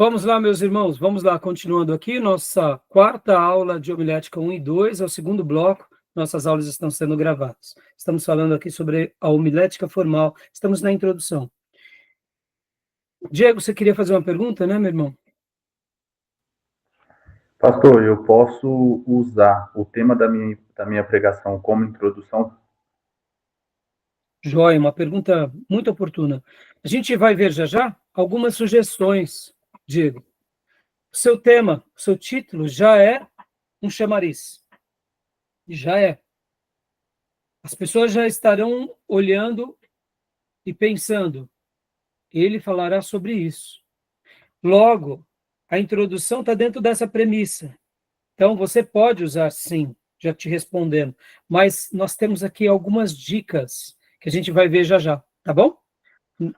Vamos lá, meus irmãos, vamos lá, continuando aqui, nossa quarta aula de homilética 1 e 2, é o segundo bloco, nossas aulas estão sendo gravadas. Estamos falando aqui sobre a homilética formal, estamos na introdução. Diego, você queria fazer uma pergunta, né, meu irmão? Pastor, eu posso usar o tema da minha pregação como introdução? Joia, uma pergunta muito oportuna. A gente vai ver já algumas sugestões, Diego. O seu tema, o seu título já é um chamariz. Já é. As pessoas já estarão olhando e pensando, ele falará sobre isso. Logo, a introdução está dentro dessa premissa. Então, você pode usar sim, já te respondendo, mas nós temos aqui algumas dicas que a gente vai ver já, tá bom?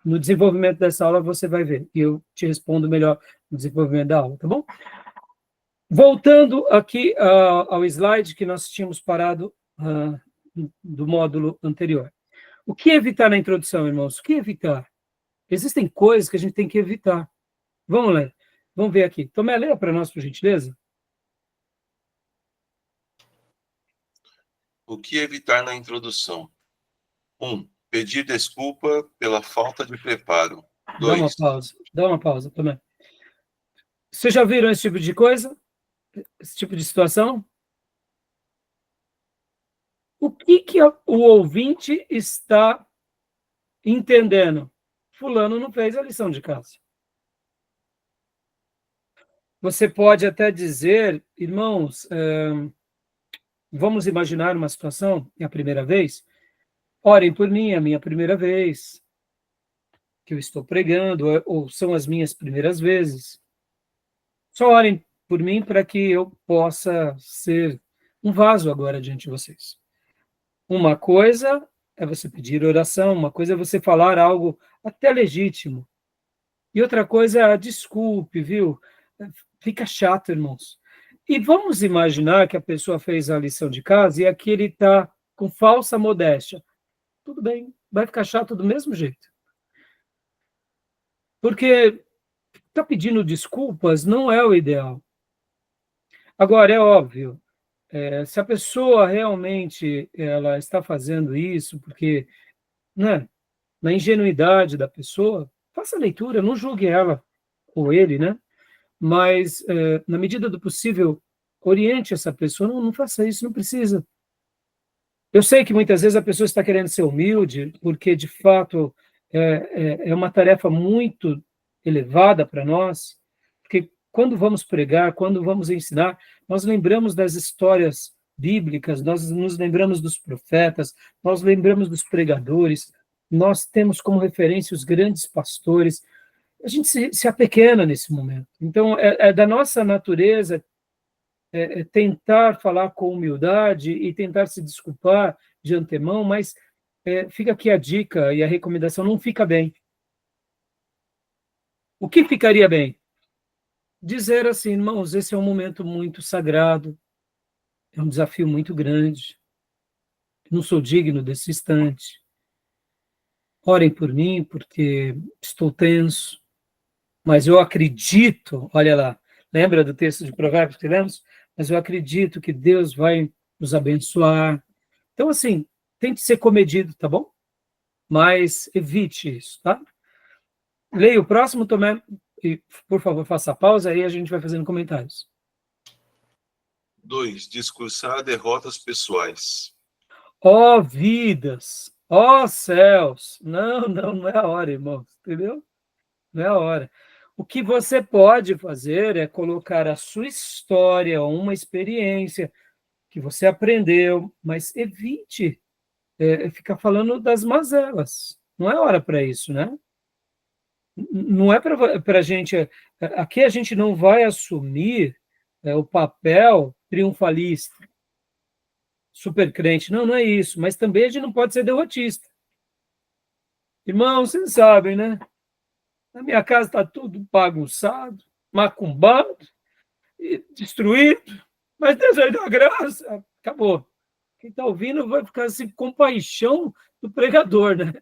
No desenvolvimento dessa aula você vai ver, e eu te respondo melhor no desenvolvimento da aula, tá bom? Voltando aqui ao slide que nós tínhamos parado do módulo anterior. O que evitar na introdução, irmãos? O que evitar? Existem coisas que a gente tem que evitar. Vamos ler. Vamos ver aqui. Tomé, leia para nós, por gentileza. O que evitar na introdução? 1. Pedir desculpa pela falta de preparo. 2. Dá uma pausa, Tomé. Vocês já viram esse tipo de coisa? Esse tipo de situação? O que o ouvinte está entendendo? Fulano não fez a lição de casa. Você pode até dizer, irmãos, vamos imaginar uma situação, é a primeira vez, orem por mim, é a minha primeira vez que eu estou pregando, ou são as minhas primeiras vezes. Só orem por mim para que eu possa ser um vaso agora diante de vocês. Uma coisa é você pedir oração, uma coisa é você falar algo até legítimo. E outra coisa é desculpe, viu? Fica chato, irmãos. E vamos imaginar que a pessoa fez a lição de casa e aqui ele está com falsa modéstia. Tudo bem, vai ficar chato do mesmo jeito. Porque está pedindo desculpas não é o ideal. Agora, é óbvio, se a pessoa realmente ela está fazendo isso porque, né, na ingenuidade da pessoa, faça a leitura, não julgue ela ou ele, né? Mas, na medida do possível, oriente essa pessoa, não faça isso, não precisa. Eu sei que muitas vezes a pessoa está querendo ser humilde, porque, de fato, é uma tarefa muito elevada para nós, porque quando vamos pregar, quando vamos ensinar, nós lembramos das histórias bíblicas, nós nos lembramos dos profetas, nós lembramos dos pregadores, nós temos como referência os grandes pastores, a gente se apequena nesse momento. Então, é da nossa natureza tentar falar com humildade e tentar se desculpar de antemão, mas fica aqui a dica e a recomendação, não fica bem. O que ficaria bem? Dizer assim, irmãos, esse é um momento muito sagrado, é um desafio muito grande, não sou digno desse instante. Orem por mim, porque estou tenso, mas eu acredito, olha lá, lembra do texto de Provérbios que lemos? Mas eu acredito que Deus vai nos abençoar. Então, assim, tente ser comedido, tá bom? Mas evite isso, tá? Leia o próximo, Tomé, e, por favor, faça a pausa, aí a gente vai fazendo comentários. 2. Discursar derrotas pessoais. Ó vidas, ó céus. Não é a hora, irmãos, entendeu? Não é a hora. O que você pode fazer é colocar a sua história, uma experiência que você aprendeu, mas evite ficar falando das mazelas. Não é hora para isso, né? Não é para a gente... Aqui a gente não vai assumir o papel triunfalista, super crente. Não é isso. Mas também a gente não pode ser derrotista. Irmãos, vocês sabem, né? Na minha casa está tudo bagunçado, macumbado, destruído, mas Deus vai dar graça. Acabou. Quem está ouvindo vai ficar assim, com compaixão do pregador, né?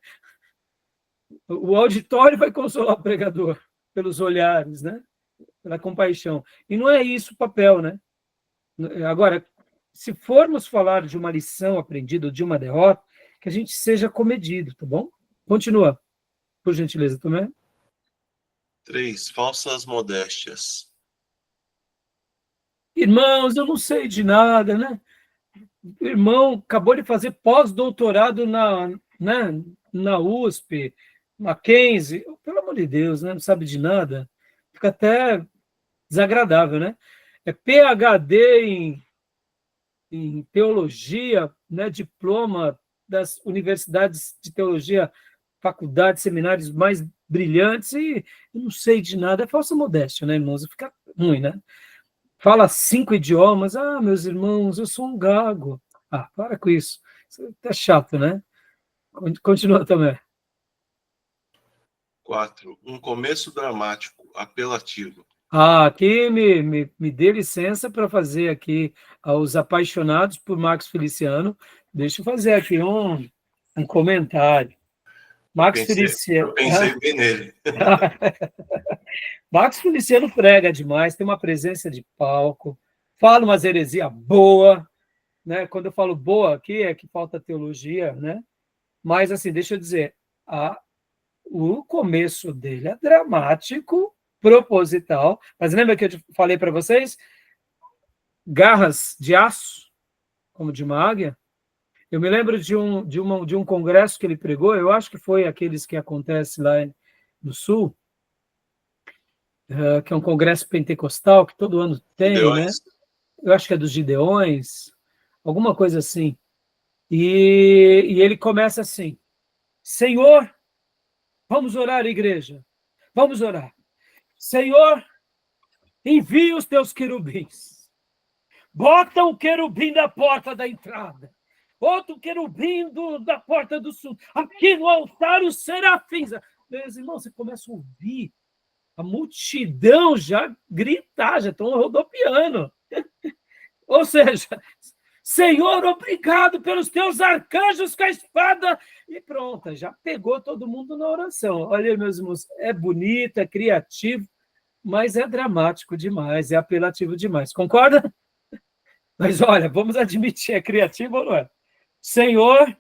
O auditório vai consolar o pregador pelos olhares, né? pela compaixão. E não é isso o papel, né? Agora, se formos falar de uma lição aprendida, de uma derrota, que a gente seja comedido, tá bom? Continua, por gentileza, também. 3. Falsas modéstias. Irmãos, eu não sei de nada, né? O irmão acabou de fazer pós-doutorado na USP, Mackenzie. Pelo amor de Deus, né? Não sabe de nada. Fica até desagradável, né? É PhD em teologia, né? Diploma das universidades de teologia, faculdades, seminários mais brilhantes, e eu não sei de nada. É falsa modéstia, né, irmãos? Fica ruim, né? Fala 5 idiomas. Ah, meus irmãos, eu sou um gago. Ah, para com isso. Isso é chato, né? Continua também. 4. Um começo dramático, apelativo. Ah, aqui me dê licença para fazer aqui aos apaixonados por Marcos Feliciano. Deixa eu fazer aqui um comentário. Marcos Feliciano. Eu pensei bem nele. Marcos Feliciano prega demais, tem uma presença de palco, fala umas heresia boa, né? Quando eu falo boa aqui, é que falta teologia, né? Mas, assim, deixa eu dizer, o começo dele é dramático, proposital, mas lembra que eu falei para vocês? Garras de aço, como de uma águia. Eu me lembro de um congresso que ele pregou, eu acho que foi aqueles que acontece lá no Sul, que é um congresso pentecostal, que todo ano tem, né? Eu acho que é dos Gideões, alguma coisa assim. E ele começa assim: Senhor, vamos orar, igreja, vamos orar. Senhor, envia os teus querubins. Bota o querubim da porta da entrada. Outro querubim da porta do sul. Aqui no altar os serafins. Meus irmãos, você começa a ouvir a multidão já gritar, já estão rodopiando. Ou seja, Senhor, obrigado pelos teus arcanjos com a espada. E pronto, já pegou todo mundo na oração. Olha, meus irmãos, é bonito, é criativo, mas é dramático demais, é apelativo demais. Concorda? Mas olha, vamos admitir, é criativo ou não é? Senhor,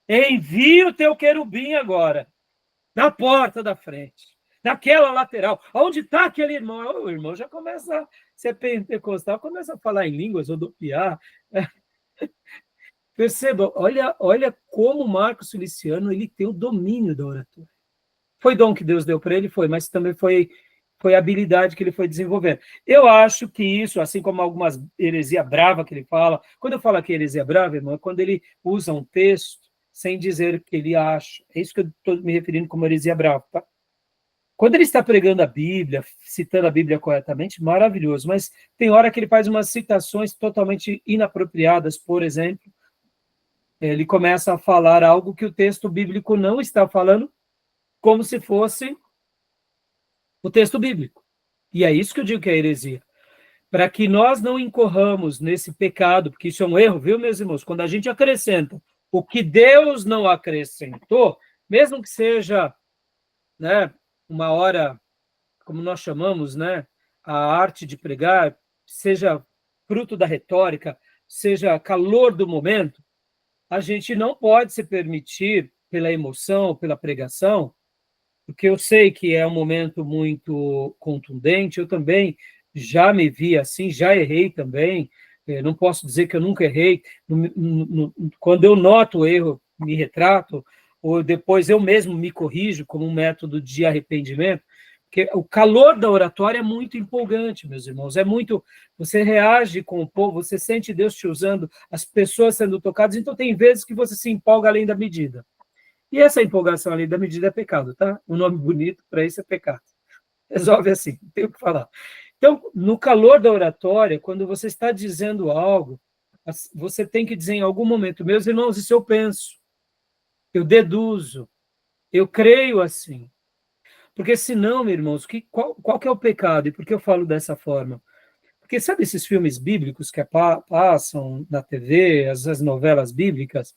envia o teu querubim agora, na porta da frente, naquela lateral. Onde está aquele irmão? O irmão já começa a ser pentecostal, começa a falar em línguas, rodopiar. Perceba, olha como Marcos Feliciano ele tem o domínio da oratória. Foi dom que Deus deu para ele, foi, mas também foi a habilidade que ele foi desenvolvendo. Eu acho que isso, assim como algumas heresia brava que ele fala, quando eu falo aqui heresia brava, irmão, é quando ele usa um texto sem dizer o que ele acha. É isso que eu estou me referindo como heresia brava, tá? Quando ele está pregando a Bíblia, citando a Bíblia corretamente, maravilhoso, mas tem hora que ele faz umas citações totalmente inapropriadas, por exemplo, ele começa a falar algo que o texto bíblico não está falando, como se fosse o texto bíblico. E é isso que eu digo que é heresia. Para que nós não incorramos nesse pecado, porque isso é um erro, viu, meus irmãos? Quando a gente acrescenta o que Deus não acrescentou, mesmo que seja, né, uma hora, como nós chamamos, né, a arte de pregar, seja fruto da retórica, seja calor do momento, a gente não pode se permitir, pela emoção, pela pregação, porque eu sei que é um momento muito contundente, eu também já me vi assim, já errei também, não posso dizer que eu nunca errei, quando eu noto o erro, me retrato, ou depois eu mesmo me corrijo como um método de arrependimento, porque o calor da oratória é muito empolgante, meus irmãos, é muito, você reage com o povo, você sente Deus te usando, as pessoas sendo tocadas, então tem vezes que você se empolga além da medida. E essa empolgação além da medida é pecado, tá? O nome bonito para isso é pecado. Resolve assim, não tem o que falar. Então, no calor da oratória, quando você está dizendo algo, você tem que dizer em algum momento, meus irmãos, isso eu penso, eu deduzo, eu creio assim. Porque senão, meus irmãos, qual que é o pecado? E por que eu falo dessa forma? Porque sabe esses filmes bíblicos que passam na TV, as novelas bíblicas,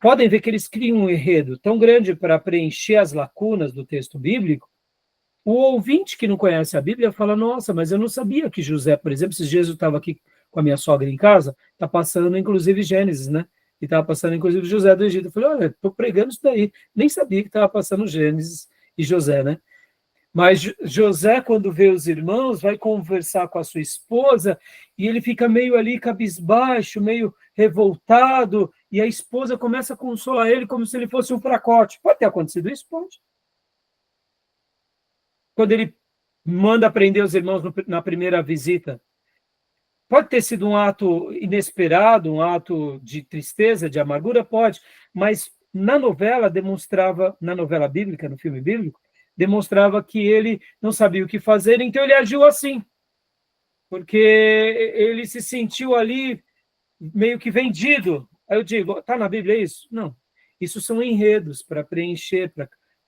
podem ver que eles criam um enredo tão grande para preencher as lacunas do texto bíblico, O ouvinte que não conhece a Bíblia fala, nossa, mas eu não sabia que José, por exemplo, esses dias eu estava aqui com a minha sogra em casa, está passando inclusive Gênesis, né? E estava passando inclusive José do Egito. Eu falei, olha, estou pregando isso daí. Nem sabia que estava passando Gênesis e José, né? Mas José, quando vê os irmãos, vai conversar com a sua esposa e ele fica meio ali cabisbaixo, meio revoltado, e a esposa começa a consolar ele como se ele fosse um fracote. Pode ter acontecido isso? Pode. Quando ele manda prender os irmãos na primeira visita, pode ter sido um ato inesperado, um ato de tristeza, de amargura? Pode, mas na novela demonstrava, na novela bíblica, no filme bíblico, demonstrava que ele não sabia o que fazer, então ele agiu assim, porque ele se sentiu ali meio que vendido. Aí eu digo, está na Bíblia isso? Não. Isso são enredos para preencher,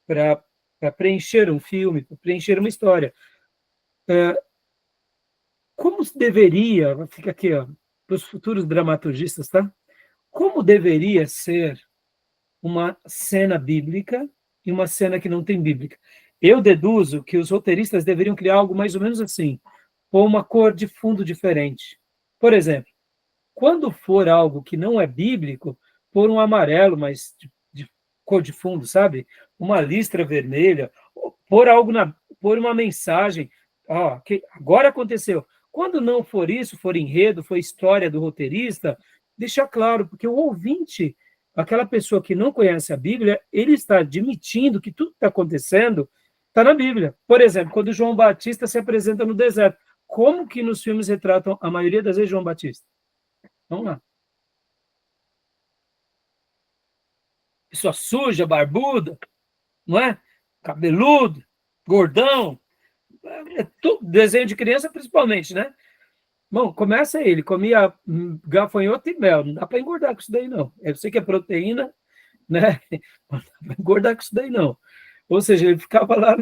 para preencher um filme, para preencher uma história. Como deveria, fica aqui, ó, para os futuros dramaturgistas, tá? Como deveria ser uma cena bíblica e uma cena que não tem bíblica? Eu deduzo que os roteiristas deveriam criar algo mais ou menos assim, com uma cor de fundo diferente. Por exemplo, quando for algo que não é bíblico, pôr um amarelo, mas de cor de fundo, sabe? Uma listra vermelha, pôr uma mensagem, ó, que agora aconteceu. Quando não for isso, for enredo, for história do roteirista, deixa claro, porque o ouvinte, aquela pessoa que não conhece a Bíblia, ele está admitindo que tudo que está acontecendo está na Bíblia. Por exemplo, quando João Batista se apresenta no deserto, como que nos filmes retratam a maioria das vezes João Batista? Vamos lá. Pessoa suja, barbuda, não é? Cabeludo, gordão, tudo, desenho de criança principalmente, né? Bom, começa ele, comia gafanhoto e mel, não dá para engordar com isso daí, não. Eu sei que é proteína, né? Mas não dá para engordar com isso daí, não. Ou seja, ele ficava lá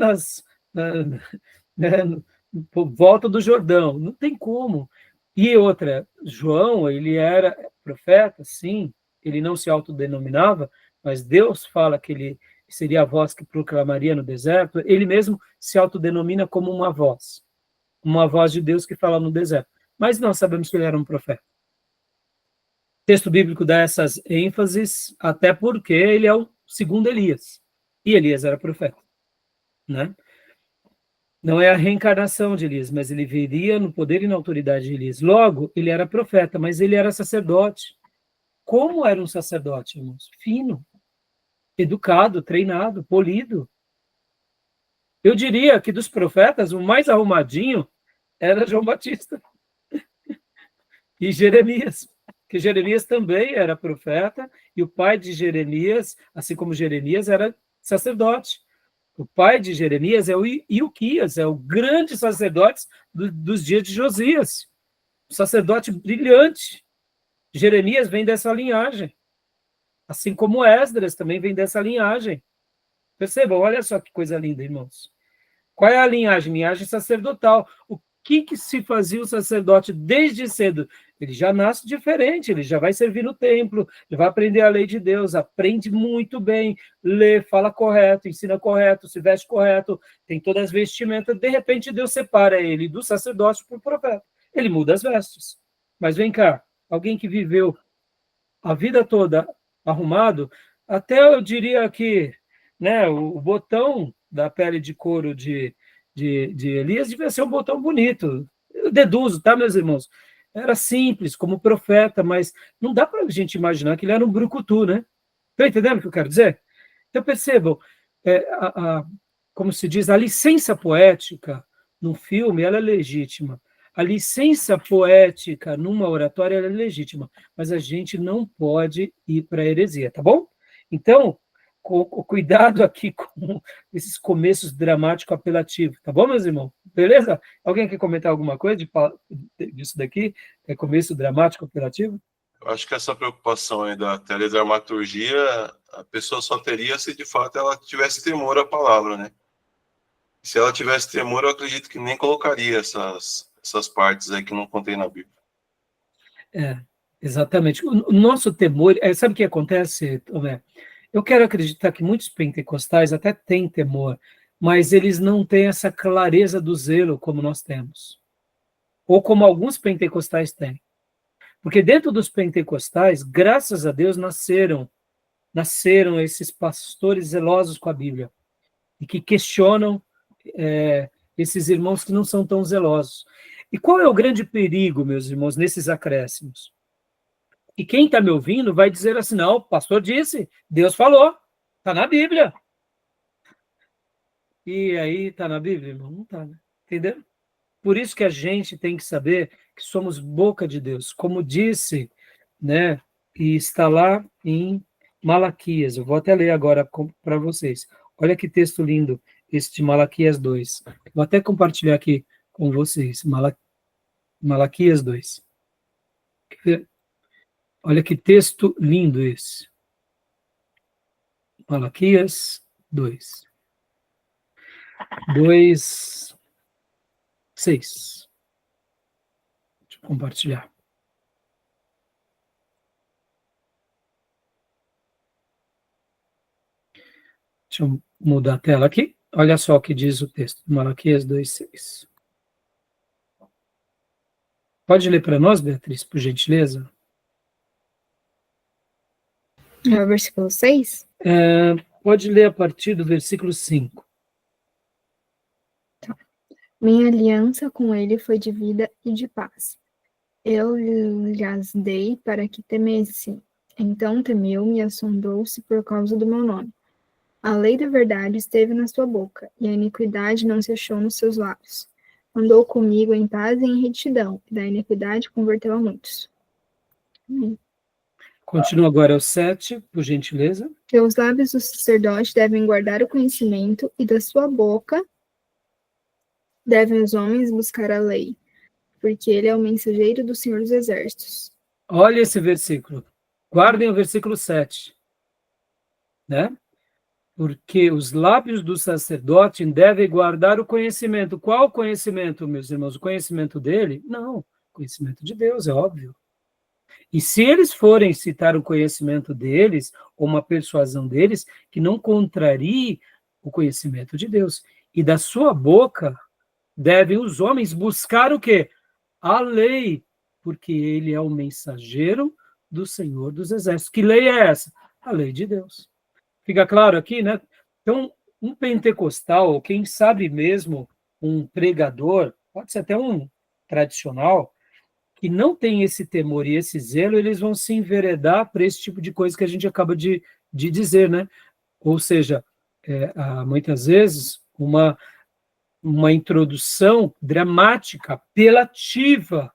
por volta do Jordão, não tem como. E outra, João, ele era profeta, sim, ele não se autodenominava, mas Deus fala que ele seria a voz que proclamaria no deserto, ele mesmo se autodenomina como uma voz de Deus que fala no deserto. Mas nós sabemos que ele era um profeta. O texto bíblico dá essas ênfases, até porque ele é o segundo Elias, e Elias era profeta, né? Não é a reencarnação de Elias, mas ele viria no poder e na autoridade de Elias. Logo, ele era profeta, mas ele era sacerdote. Como era um sacerdote, irmãos? Fino, educado, treinado, polido. Eu diria que dos profetas, o mais arrumadinho era João Batista e Jeremias, que Jeremias também era profeta, e o pai de Jeremias, assim como Jeremias, era sacerdote. O pai de Jeremias é o Ilquias, é o grande sacerdote dos dias de Josias. Um sacerdote brilhante. Jeremias vem dessa linhagem. Assim como Esdras também vem dessa linhagem. Percebam, olha só que coisa linda, irmãos. Qual é a linhagem? Linhagem sacerdotal. O que se fazia o sacerdote desde cedo? Ele já nasce diferente, ele já vai servir no templo, já vai aprender a lei de Deus, aprende muito bem, lê, fala correto, ensina correto, se veste correto, tem todas as vestimentas. De repente, Deus separa ele do sacerdote para o profeta. Ele muda as vestes. Mas vem cá, alguém que viveu a vida toda arrumado, até eu diria que, né, o botão da pele de couro de Elias devia ser um botão bonito. Eu deduzo, tá, meus irmãos? Era simples, como profeta, mas não dá para a gente imaginar que ele era um brucutu, né? Estão entendendo o que eu quero dizer? Então, percebam, como se diz, a licença poética num filme, ela é legítima. A licença poética numa oratória, ela é legítima, mas a gente não pode ir para a heresia, tá bom? Então, cuidado aqui com esses começos dramáticos apelativos, tá bom, meus irmãos? Beleza? Alguém quer comentar alguma coisa disso daqui? É começo dramático apelativo? Eu acho que essa preocupação aí da teledramaturgia, a pessoa só teria se de fato ela tivesse temor à palavra, né? Se ela tivesse temor, eu acredito que nem colocaria essas partes aí que não contém na Bíblia. Exatamente. O nosso temor, sabe o que acontece, Tomé? Eu quero acreditar que muitos pentecostais até têm temor, mas eles não têm essa clareza do zelo como nós temos, ou como alguns pentecostais têm. Porque dentro dos pentecostais, graças a Deus, nasceram esses pastores zelosos com a Bíblia, e que questionam esses irmãos que não são tão zelosos. E qual é o grande perigo, meus irmãos, nesses acréscimos? E quem está me ouvindo vai dizer assim, não, o pastor disse, Deus falou, está na Bíblia. E aí está na Bíblia, irmão? Não está, né? Entendeu? Por isso que a gente tem que saber que somos boca de Deus, como disse, né? E está lá em Malaquias. Eu vou até ler agora para vocês. Olha que texto lindo, esse de Malaquias 2. Vou até compartilhar aqui com vocês. Malaquias 2. Olha que texto lindo esse. Malaquias 2. 2, 6. Deixa eu compartilhar. Deixa eu mudar a tela aqui. Olha só o que diz o texto. Malaquias 2, 6. Pode ler para nós, Beatriz, por gentileza? É o versículo 6? Pode ler a partir do versículo 5. Tá. Minha aliança com ele foi de vida e de paz. Eu lhes dei para que temessem. Então temeu-me e assombrou-se por causa do meu nome. A lei da verdade esteve na sua boca, e a iniquidade não se achou nos seus lábios. Andou comigo em paz e em retidão, e da iniquidade converteu a muitos. Continua agora o 7, por gentileza. Que os lábios do sacerdote devem guardar o conhecimento, e da sua boca devem os homens buscar a lei, porque ele é o mensageiro do Senhor dos Exércitos. Olha esse versículo. Guardem o versículo 7. Né? Porque os lábios do sacerdote devem guardar o conhecimento. Qual conhecimento, meus irmãos? O conhecimento dele? Não, o conhecimento de Deus, é óbvio. E se eles forem citar o conhecimento deles, ou uma persuasão deles, que não contrarie o conhecimento de Deus. E da sua boca devem os homens buscar o quê? A lei, porque ele é o mensageiro do Senhor dos Exércitos. Que lei é essa? A lei de Deus. Fica claro aqui, né? Então, um pentecostal, ou quem sabe mesmo um pregador, pode ser até um tradicional, que não tem esse temor e esse zelo, eles vão se enveredar para esse tipo de coisa que a gente acaba de dizer, né? Ou seja, muitas vezes, uma introdução dramática, apelativa,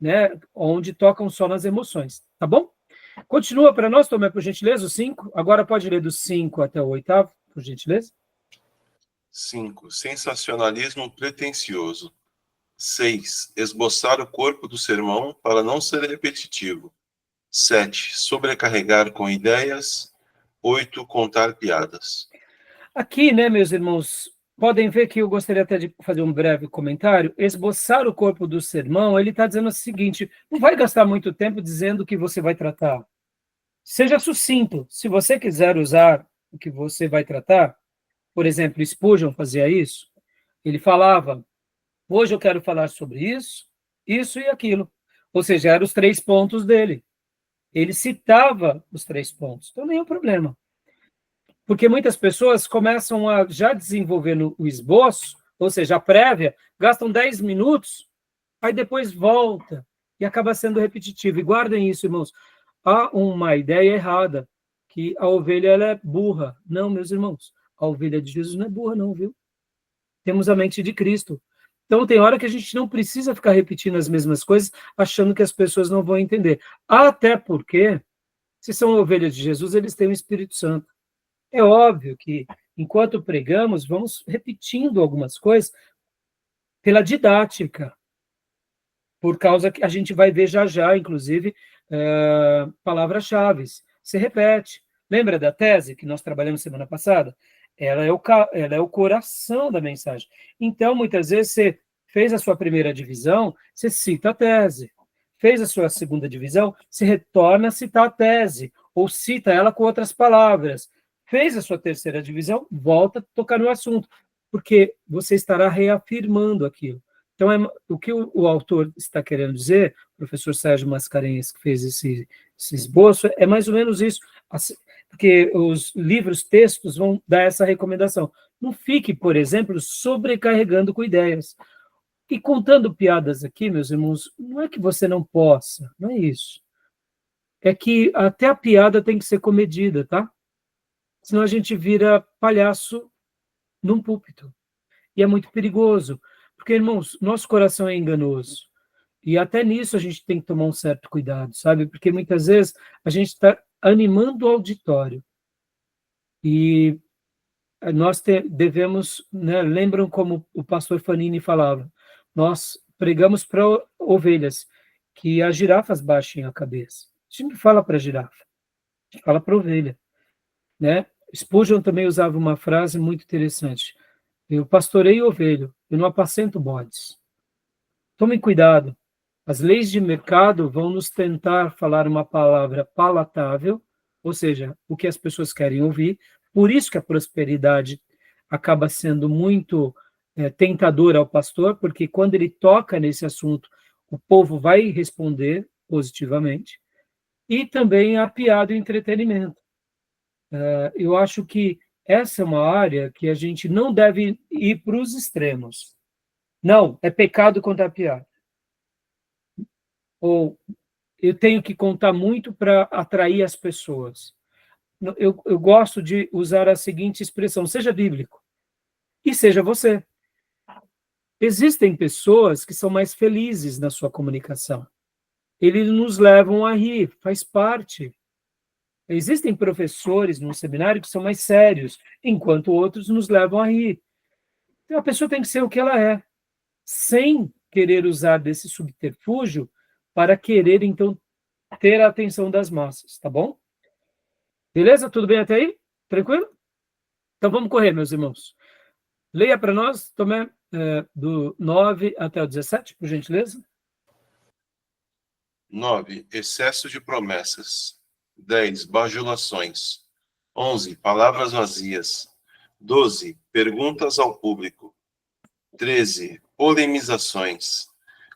né? Onde tocam só nas emoções, tá bom? Continua para nós, Tomé, por gentileza, o 5. Agora pode ler do 5 até o 8º, por gentileza. 5. Sensacionalismo pretensioso. 6. Esboçar o corpo do sermão para não ser repetitivo. 7. Sobrecarregar com ideias. 8. Contar piadas. Aqui, né, meus irmãos, podem ver que eu gostaria até de fazer um breve comentário. Esboçar o corpo do sermão, ele está dizendo o seguinte, não vai gastar muito tempo dizendo o que você vai tratar. Seja sucinto. Se você quiser usar o que você vai tratar, por exemplo, Spurgeon fazia isso, ele falava, hoje eu quero falar sobre isso, isso e aquilo. Ou seja, eram os 3 pontos dele. Ele citava os 3 pontos. Então, nenhum problema. Porque muitas pessoas começam a já desenvolver o esboço, ou seja, a prévia, gastam 10 minutos, aí depois volta e acaba sendo repetitivo. E guardem isso, irmãos. Há uma ideia errada, que a ovelha ela é burra. Não, meus irmãos, a ovelha de Jesus não é burra, não, viu? Temos a mente de Cristo. Então, tem hora que a gente não precisa ficar repetindo as mesmas coisas, achando que as pessoas não vão entender. Até porque, se são ovelhas de Jesus, eles têm o Espírito Santo. É óbvio que, enquanto pregamos, vamos repetindo algumas coisas pela didática, por causa que a gente vai ver já, inclusive, palavras-chave. Se repete. Lembra da tese que nós trabalhamos semana passada? Ela é o coração da mensagem. Então, muitas vezes, você fez a sua primeira divisão, você cita a tese. Fez a sua segunda divisão, você retorna a citar a tese, ou cita ela com outras palavras. Fez a sua terceira divisão, volta a tocar no assunto. porque você estará reafirmando aquilo. Então, o que o autor está querendo dizer, o professor Sérgio Mascarenhas, que fez esse esboço, é mais ou menos isso, porque os livros, textos, vão dar essa recomendação. Não fique, por exemplo, sobrecarregando com ideias. E contando piadas aqui, meus irmãos, não é que você não possa, não é isso. É que até a piada tem que ser comedida, tá? Senão a gente vira palhaço num púlpito. E é muito perigoso. Porque, irmãos, nosso coração é enganoso. E até nisso a gente tem que tomar um certo cuidado, sabe? Porque muitas vezes a gente está animando o auditório. E nós devemos, né, lembram como o pastor Fanini falava, nós pregamos para ovelhas, que as girafas baixem a cabeça. A gente não fala para a girafa, a gente fala para a ovelha. Né? Spurgeon também usava uma frase muito interessante. Eu pastoreio ovelho, eu não apacento bodes. Tomem cuidado. As leis de mercado vão nos tentar falar uma palavra palatável, ou seja, o que as pessoas querem ouvir. Por isso que a prosperidade acaba sendo muito tentadora ao pastor, porque quando ele toca nesse assunto, o povo vai responder positivamente. E também a piada e o entretenimento. Eu acho que essa é uma área que a gente não deve ir para os extremos. Não, é pecado contar piada. Ou eu tenho que contar muito para atrair as pessoas. Eu gosto de usar a seguinte expressão, seja bíblico e seja você. Existem pessoas que são mais felizes na sua comunicação. Eles nos levam a rir, faz parte. Existem professores no seminário que são mais sérios, enquanto outros nos levam a rir. Então, a pessoa tem que ser o que ela é, sem querer usar desse subterfúgio para querer, então, ter a atenção das massas, tá bom? Beleza? Tudo bem até aí? Tranquilo? Então, vamos correr, meus irmãos. Leia para nós, Tomé, do 9 até o 17, por gentileza. 9. Excesso de promessas. 10. Bajulações. 11. Palavras vazias. 12. Perguntas ao público. 13. Polemizações.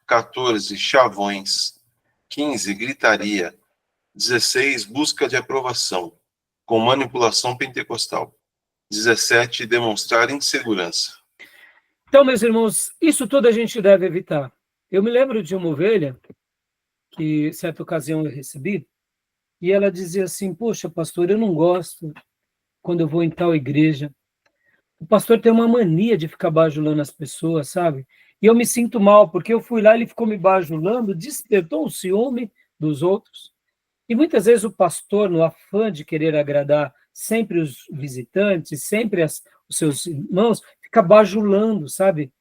14. Chavões. 15. Gritaria. 16. Busca de aprovação, com manipulação pentecostal. 17. Demonstrar insegurança. Então, meus irmãos, isso tudo a gente deve evitar. Eu me lembro de uma ovelha que, certa ocasião, eu recebi, e ela dizia assim, poxa, pastor, eu não gosto quando eu vou em tal igreja. O pastor tem uma mania de ficar bajulando as pessoas, sabe? E eu me sinto mal, porque eu fui lá, ele ficou me bajulando, despertou o ciúme dos outros. E muitas vezes o pastor, no afã de querer agradar sempre os visitantes, sempre os seus irmãos, fica bajulando, sabe?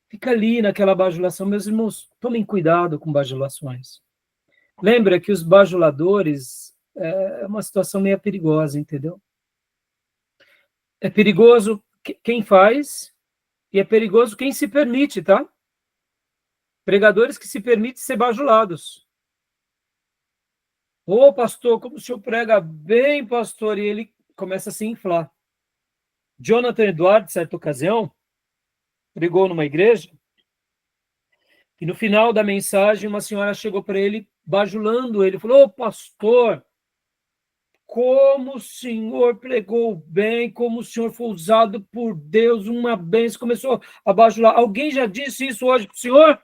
Fica ali naquela bajulação. Meus irmãos, tomem cuidado com bajulações. Lembra que os bajuladores é uma situação meio perigosa, entendeu? É perigoso quem faz e é perigoso quem se permite, tá? Pregadores que se permitem ser bajulados. Ô, pastor, como o senhor prega bem, pastor, e ele começa a se inflar. Jonathan Edwards, certa ocasião, pregou numa igreja, e no final da mensagem, uma senhora chegou para ele, bajulando ele, falou, ô, pastor, como o senhor pregou bem, como o senhor foi usado por Deus, uma bênção, começou a bajular. Alguém já disse isso hoje para o senhor?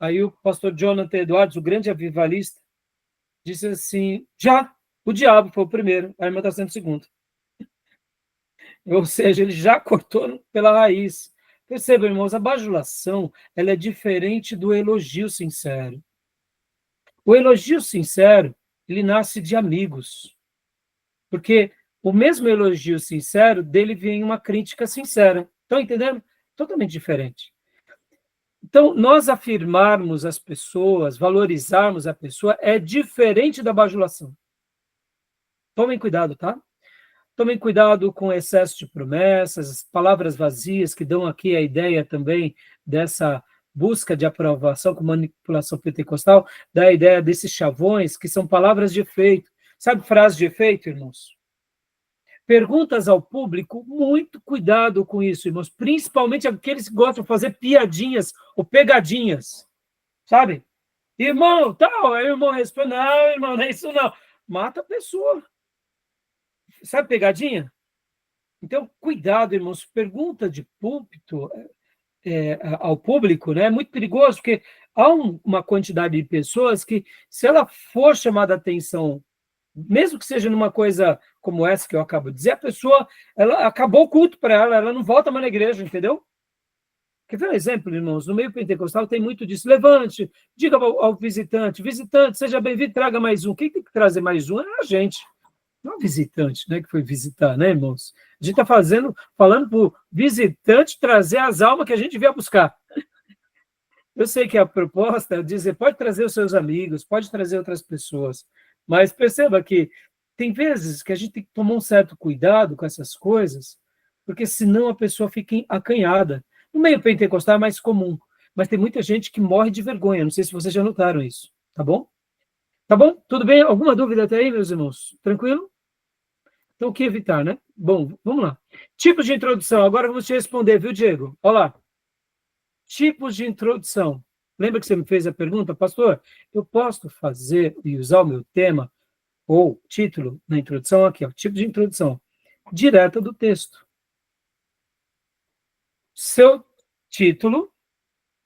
Aí o pastor Jonathan Edwards, o grande avivalista, disse assim, já, o diabo foi o primeiro, a irmã está sendo o segundo. Ou seja, ele já cortou pela raiz. Percebam, irmãos, a bajulação, ela é diferente do elogio sincero. O elogio sincero, ele nasce de amigos. Porque o mesmo elogio sincero, dele vem uma crítica sincera. Estão entendendo? Totalmente diferente. Então, nós afirmarmos as pessoas, valorizarmos a pessoa, é diferente da bajulação. Tomem cuidado, tá? Tomem cuidado com excesso de promessas, palavras vazias, que dão aqui a ideia também dessa busca de aprovação com manipulação pentecostal, da ideia desses chavões, que são palavras de efeito. Sabe frase de efeito, irmãos? Perguntas ao público, muito cuidado com isso, irmãos, principalmente aqueles que gostam de fazer piadinhas ou pegadinhas, sabe? Irmão, tal, aí o irmão responde, não, irmão, não é isso não. Mata a pessoa. Sabe pegadinha? Então, cuidado, irmãos, pergunta de púlpito ao público, né? É muito perigoso, porque há uma quantidade de pessoas que, se ela for chamada a atenção, mesmo que seja numa coisa como essa que eu acabo de dizer, a pessoa, ela acabou o culto para ela, ela não volta mais na igreja, entendeu? Quer ver um exemplo, irmãos? No meio pentecostal tem muito disso. Levante, diga ao visitante, visitante, seja bem-vindo, traga mais um. Quem tem que trazer mais um é a gente. Não é o visitante, né, que foi visitar, né, irmãos? A gente está falando para o visitante trazer as almas que a gente veio buscar. Eu sei que a proposta é dizer, pode trazer os seus amigos, pode trazer outras pessoas, mas perceba que tem vezes que a gente tem que tomar um certo cuidado com essas coisas, porque senão a pessoa fica acanhada. No meio pentecostal é mais comum, mas tem muita gente que morre de vergonha. Não sei se vocês já notaram isso, tá bom? Tá bom? Tudo bem? Alguma dúvida até aí, meus irmãos? Tranquilo? Então, o que evitar, né? Bom, vamos lá. Tipos de introdução. Agora vamos te responder, viu, Diego? Olha lá. Tipos de introdução. Lembra que você me fez a pergunta, pastor? Eu posso fazer e usar o meu tema ou título na introdução aqui, ó, tipo de introdução, direta do texto. Seu título,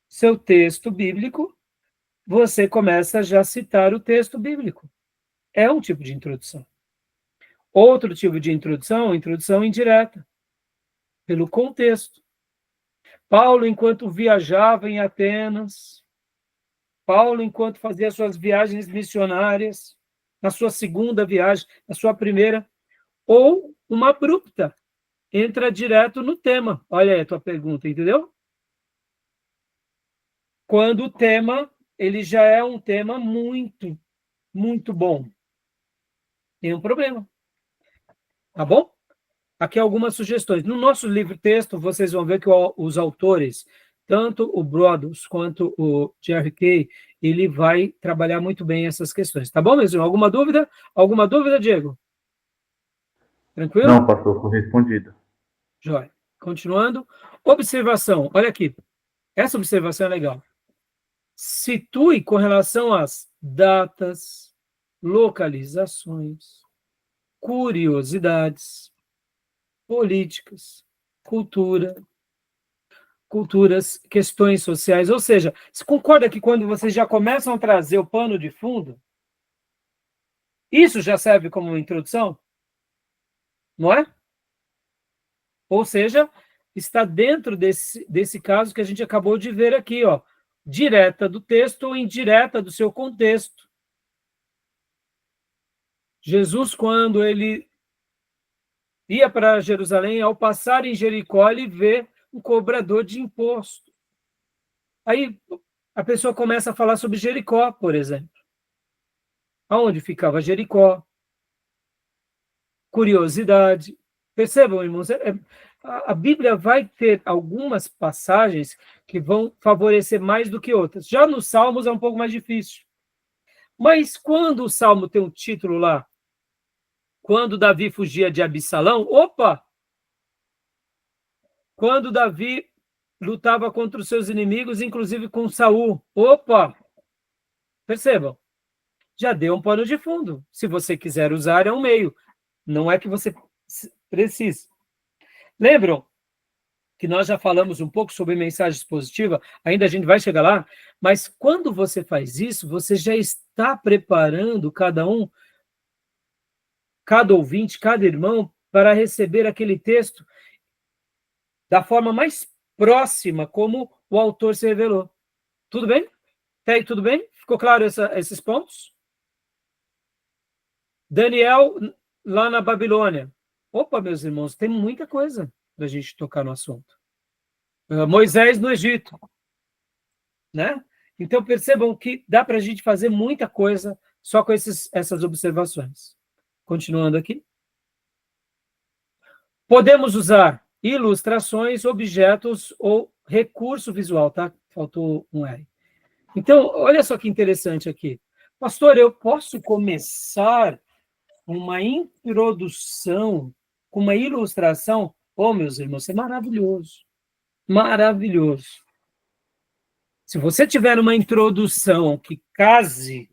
seu texto bíblico, você começa já a citar o texto bíblico. É um tipo de introdução. Outro tipo de introdução, introdução indireta, pelo contexto. Paulo, enquanto viajava em Atenas, Paulo, enquanto fazia suas viagens missionárias, na sua segunda viagem, na sua primeira, ou uma abrupta, entra direto no tema. Olha aí a tua pergunta, entendeu? Quando o tema, ele já é um tema muito, muito bom. Tem um problema. Tá bom? Aqui algumas sugestões. No nosso livro-texto, vocês vão ver que os autores, tanto o Brodus quanto o Jerry Kay, ele vai trabalhar muito bem essas questões. Tá bom, mesmo? Alguma dúvida? Alguma dúvida, Diego? Tranquilo? Não, pastor, foi respondido. Jóia. Continuando. Observação. Olha aqui. Essa observação é legal. Situe com relação às datas, localizações, curiosidades, políticas, culturas, questões sociais. Ou seja, você concorda que quando vocês já começam a trazer o pano de fundo, isso já serve como uma introdução? Não é? Ou seja, está dentro desse caso que a gente acabou de ver aqui, ó, direta do texto ou indireta do seu contexto. Jesus, quando ele ia para Jerusalém, ao passar em Jericó, ele vê um cobrador de imposto. Aí a pessoa começa a falar sobre Jericó, por exemplo. Aonde ficava Jericó? Curiosidade. Percebam, irmãos, a Bíblia vai ter algumas passagens que vão favorecer mais do que outras. Já nos Salmos é um pouco mais difícil. Mas quando o Salmo tem um título lá, quando Davi fugia de Absalão, opa! Quando Davi lutava contra os seus inimigos, inclusive com Saul, opa! Percebam, já deu um pano de fundo. Se você quiser usar, é um meio. Não é que você precisa. Lembram que nós já falamos um pouco sobre mensagens positivas? Ainda a gente vai chegar lá, mas quando você faz isso, você já está preparando cada ouvinte, cada irmão, para receber aquele texto da forma mais próxima como o autor se revelou. Tudo bem? Até aí, tudo bem? Ficou claro esses pontos? Daniel, lá na Babilônia. Opa, meus irmãos, tem muita coisa para a gente tocar no assunto. Moisés no Egito. Né? Então, percebam que dá para a gente fazer muita coisa só com essas observações. Continuando aqui. Podemos usar ilustrações, objetos ou recurso visual, tá? Faltou um R. Então, olha só que interessante aqui. Pastor, eu posso começar uma introdução com uma ilustração, meus irmãos, é maravilhoso. Maravilhoso. Se você tiver uma introdução que case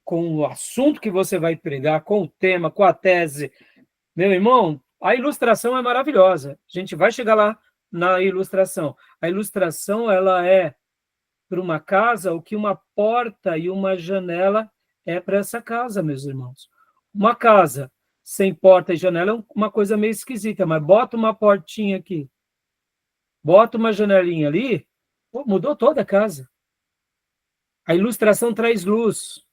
com o assunto que você vai pregar, com o tema, com a tese, meu irmão, a ilustração é maravilhosa. A gente vai chegar lá na ilustração. A ilustração, ela é para uma casa o que uma porta e uma janela é para essa casa, meus irmãos. Uma casa sem porta e janela é uma coisa meio esquisita, mas bota uma portinha aqui, bota uma janelinha ali, mudou toda a casa. A ilustração traz luz,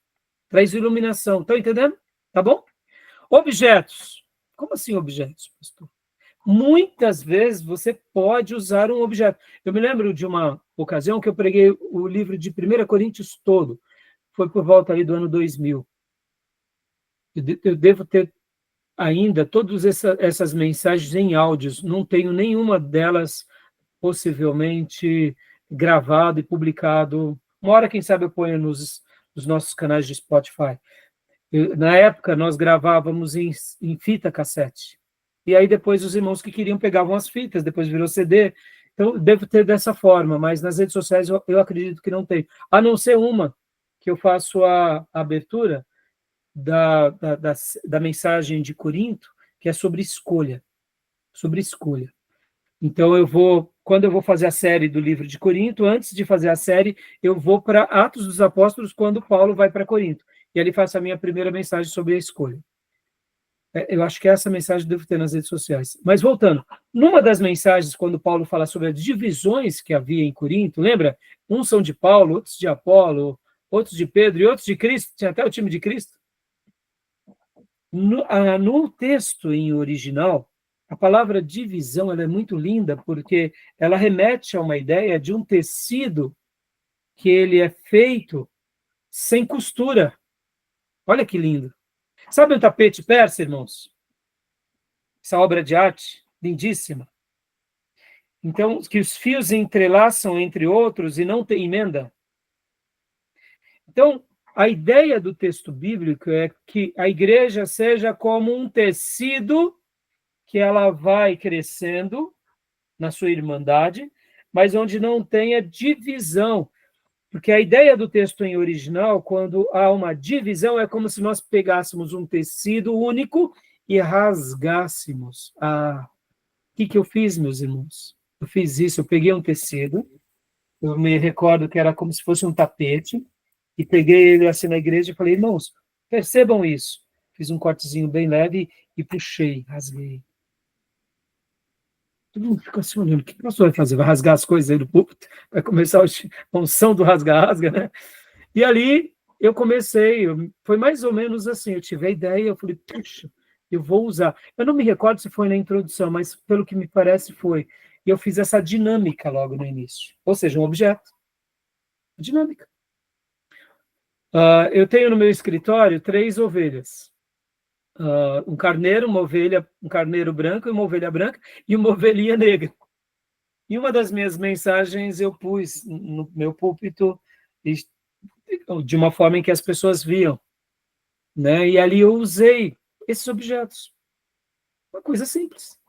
traz iluminação. Estão entendendo? Tá bom? Objetos. Como assim objetos, pastor? Muitas vezes você pode usar um objeto. Eu me lembro de uma ocasião que eu preguei o livro de 1 Coríntios todo. Foi por volta ali do ano 2000. Eu devo ter ainda todas essas mensagens em áudios. Não tenho nenhuma delas possivelmente gravado e publicado. Uma hora, quem sabe, eu ponho nos nossos canais de Spotify. Na época, nós gravávamos em fita cassete. E aí, depois, os irmãos que queriam pegavam as fitas, depois virou CD. Então, devo ter dessa forma, mas nas redes sociais eu acredito que não tem. A não ser uma, que eu faço a abertura da mensagem de Corinto, que é sobre escolha. Sobre escolha. Então, quando eu vou fazer a série do livro de Corinto, antes de fazer a série, eu vou para Atos dos Apóstolos, quando Paulo vai para Corinto. E ali faço a minha primeira mensagem sobre a escolha. Eu acho que essa mensagem eu devo ter nas redes sociais. Mas voltando, numa das mensagens, quando Paulo fala sobre as divisões que havia em Corinto, lembra? Uns são de Paulo, outros de Apolo, outros de Pedro e outros de Cristo, tinha até o time de Cristo. No texto em original, a palavra divisão ela é muito linda, porque ela remete a uma ideia de um tecido que ele é feito sem costura. Olha que lindo. Sabe um tapete persa, irmãos? Essa obra de arte, lindíssima. Então, que os fios entrelaçam entre outros e não tem emenda. Então, a ideia do texto bíblico é que a igreja seja como um tecido que ela vai crescendo na sua irmandade, mas onde não tenha divisão. Porque a ideia do texto em original, quando há uma divisão, é como se nós pegássemos um tecido único e rasgássemos. O que eu fiz, meus irmãos? Eu fiz isso, eu peguei um tecido, eu me recordo que era como se fosse um tapete, e peguei ele assim na igreja e falei, irmãos, percebam isso. Fiz um cortezinho bem leve e puxei, rasguei. Todo mundo fica assim olhando, o que o pastor vai fazer? Vai rasgar as coisas aí do púlpito? Vai começar a unção do rasga-rasga, né? E ali eu comecei, foi mais ou menos assim, eu tive a ideia, eu falei, puxa, eu vou usar. Eu não me recordo se foi na introdução, mas pelo que me parece foi. E eu fiz essa dinâmica logo no início. Ou seja, um objeto. Dinâmica. Eu tenho no meu escritório 3 ovelhas. Um carneiro, uma ovelha, um carneiro branco e uma ovelha branca e uma ovelhinha negra. E uma das minhas mensagens eu pus no meu púlpito de uma forma em que as pessoas viam, né? E ali eu usei esses objetos. Uma coisa simples.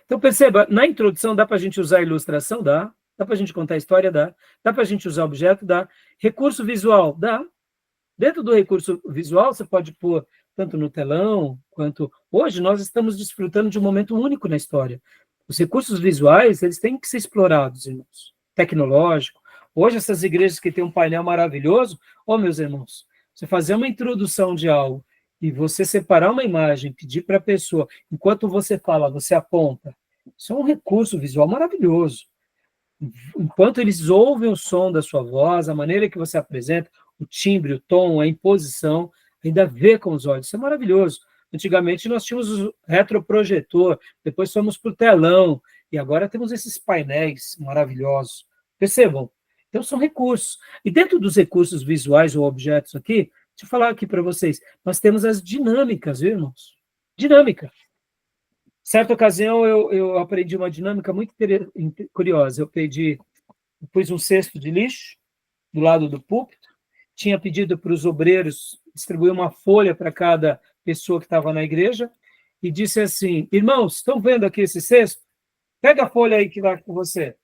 Então, perceba, na introdução dá para a gente usar a ilustração? Dá. Dá para a gente contar a história? Dá. Dá para a gente usar objeto? Dá. Recurso visual? Dá. Dentro do recurso visual, você pode pôr tanto no telão, quanto... Hoje, nós estamos desfrutando de um momento único na história. Os recursos visuais, eles têm que ser explorados, irmãos. Tecnológico. Hoje, essas igrejas que têm um painel maravilhoso, meus irmãos, você fazer uma introdução de algo e você separar uma imagem, pedir para a pessoa, enquanto você fala, você aponta, isso é um recurso visual maravilhoso. Enquanto eles ouvem o som da sua voz, a maneira que você apresenta, o timbre, o tom, a imposição, ainda vê com os olhos. Isso é maravilhoso. Antigamente nós tínhamos o retroprojetor, depois fomos para o telão, e agora temos esses painéis maravilhosos. Percebam? Então são recursos. E dentro dos recursos visuais ou objetos aqui, deixa eu falar aqui para vocês, nós temos as dinâmicas, viu, irmãos? Dinâmica. Certa ocasião eu aprendi uma dinâmica muito curiosa. Eu pus um cesto de lixo do lado do púlpito, tinha pedido para os obreiros distribuir uma folha para cada pessoa que estava na igreja, e disse assim, irmãos, estão vendo aqui esse cesto? Pega a folha aí que vai com você.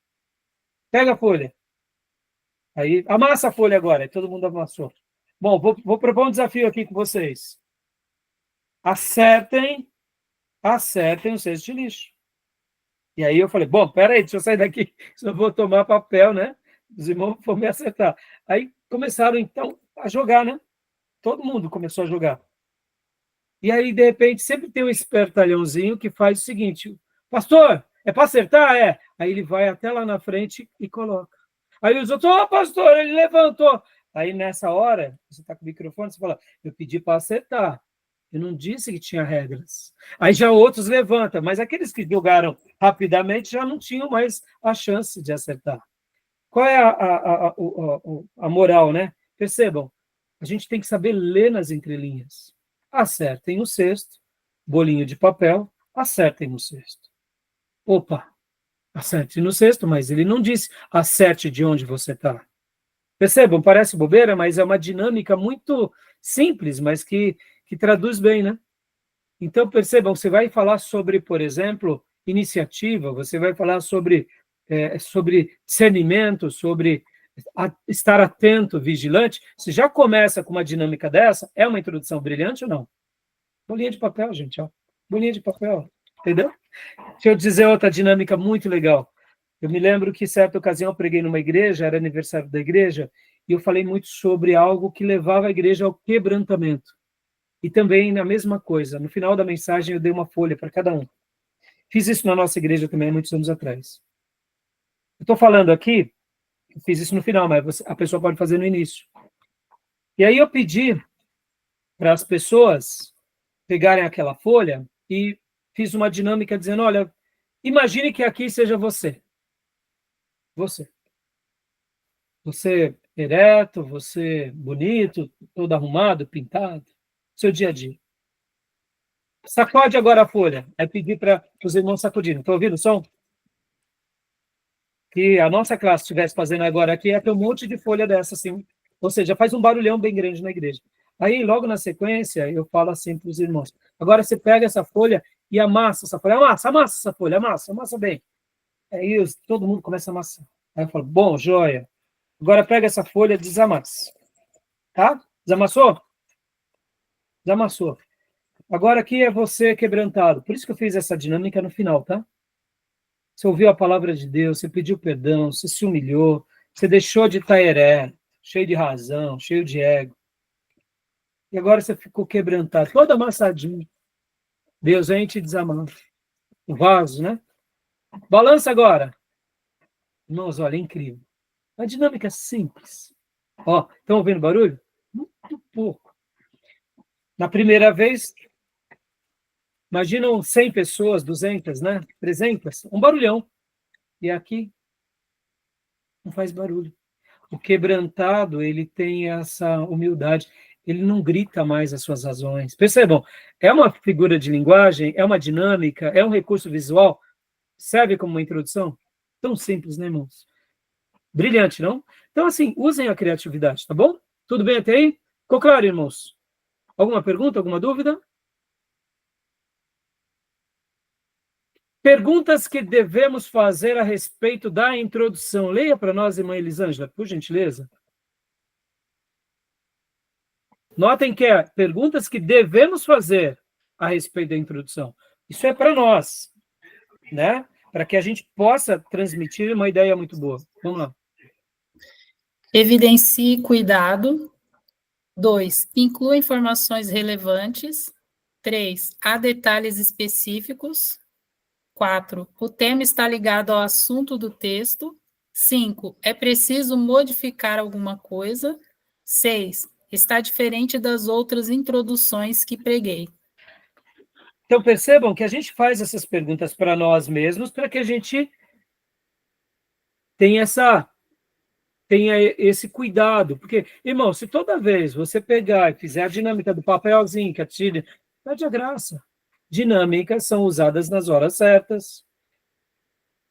Pega a folha. Aí, amassa a folha agora. Aí todo mundo amassou. Bom, vou propor um desafio aqui com vocês. Acertem o cesto de lixo. E aí eu falei, bom, peraí, deixa eu sair daqui, senão eu vou tomar papel, né? Os irmãos vão me acertar. Aí começaram, então, a jogar, né? Todo mundo começou a jogar. E aí, de repente, sempre tem um espertalhãozinho que faz o seguinte, pastor, é para acertar? É. Aí ele vai até lá na frente e coloca. Aí os outros, pastor, ele levantou. Aí, nessa hora, você está com o microfone, você fala, eu pedi para acertar. Eu não disse que tinha regras. Aí já outros levantam, mas aqueles que jogaram rapidamente já não tinham mais a chance de acertar. Qual é a moral, né? Percebam, a gente tem que saber ler nas entrelinhas. Acertem o cesto, bolinho de papel, acertem no cesto. Opa, acerte no cesto, mas ele não disse acerte de onde você está. Percebam, parece bobeira, mas é uma dinâmica muito simples, mas que traduz bem, né? Então, percebam, você vai falar sobre, por exemplo, iniciativa, você vai falar sobre discernimento, sobre estar atento, vigilante. Se já começa com uma dinâmica dessa, é uma introdução brilhante ou não? Bolinha de papel, gente, ó. Bolinha de papel, entendeu? Deixa eu dizer outra dinâmica muito legal. Eu me lembro que, certa ocasião, eu preguei numa igreja, era aniversário da igreja, e eu falei muito sobre algo que levava a igreja ao quebrantamento. E também na mesma coisa, no final da mensagem eu dei uma folha para cada um. Fiz isso na nossa igreja também há muitos anos atrás. Eu estou falando aqui, eu fiz isso no final, mas a pessoa pode fazer no início. E aí eu pedi para as pessoas pegarem aquela folha e fiz uma dinâmica dizendo, olha, imagine que aqui seja você. Você. Você ereto, você bonito, todo arrumado, pintado. Seu dia a dia. Sacode agora a folha. É pedir para os irmãos sacudirem. Estão ouvindo o som? Que a nossa classe estivesse fazendo agora aqui é ter um monte de folha dessa, assim. Ou seja, faz um barulhão bem grande na igreja. Aí, logo na sequência, eu falo assim para os irmãos. Agora você pega essa folha e amassa essa folha. Amassa essa folha, amassa bem. Aí todo mundo começa a amassar. Aí eu falo, bom, joia. Agora pega essa folha e desamassa. Tá? Desamassou? Desamassou. Agora aqui é você quebrantado. Por isso que eu fiz essa dinâmica no final, tá? Você ouviu a palavra de Deus, você pediu perdão, você se humilhou, você deixou de estar ereto, cheio de razão, cheio de ego. E agora você ficou quebrantado, todo amassadinho. Deus vem te desamando. O vaso, né? Balança agora. Irmãos, olha, é incrível. Uma dinâmica simples. Ó, estão ouvindo barulho? Muito pouco. Na primeira vez, imaginam 100 pessoas, 200, né? 300, um barulhão. E aqui não faz barulho. O quebrantado, ele tem essa humildade. Ele não grita mais as suas razões. Percebam, é uma figura de linguagem, é uma dinâmica, é um recurso visual. Serve como uma introdução? Tão simples, né, irmãos? Brilhante, não? Então, assim, usem a criatividade, tá bom? Tudo bem até aí? Ficou claro, irmãos? Alguma pergunta, alguma dúvida? Perguntas que devemos fazer a respeito da introdução. Leia para nós, irmã Elisângela, por gentileza. Notem que é perguntas que devemos fazer a respeito da introdução. Isso é para nós, né? Para que a gente possa transmitir uma ideia muito boa. Vamos lá. Evidencie cuidado. 2. Inclua informações relevantes. 3. Há detalhes específicos. 4. O tema está ligado ao assunto do texto. 5. É preciso modificar alguma coisa. 6. Está diferente das outras introduções que preguei. Então, percebam que a gente faz essas perguntas para nós mesmos, para que a gente tenha esse cuidado. Porque, irmão, se toda vez você pegar e fizer a dinâmica do papelzinho, que atire, perde a graça. Dinâmicas são usadas nas horas certas,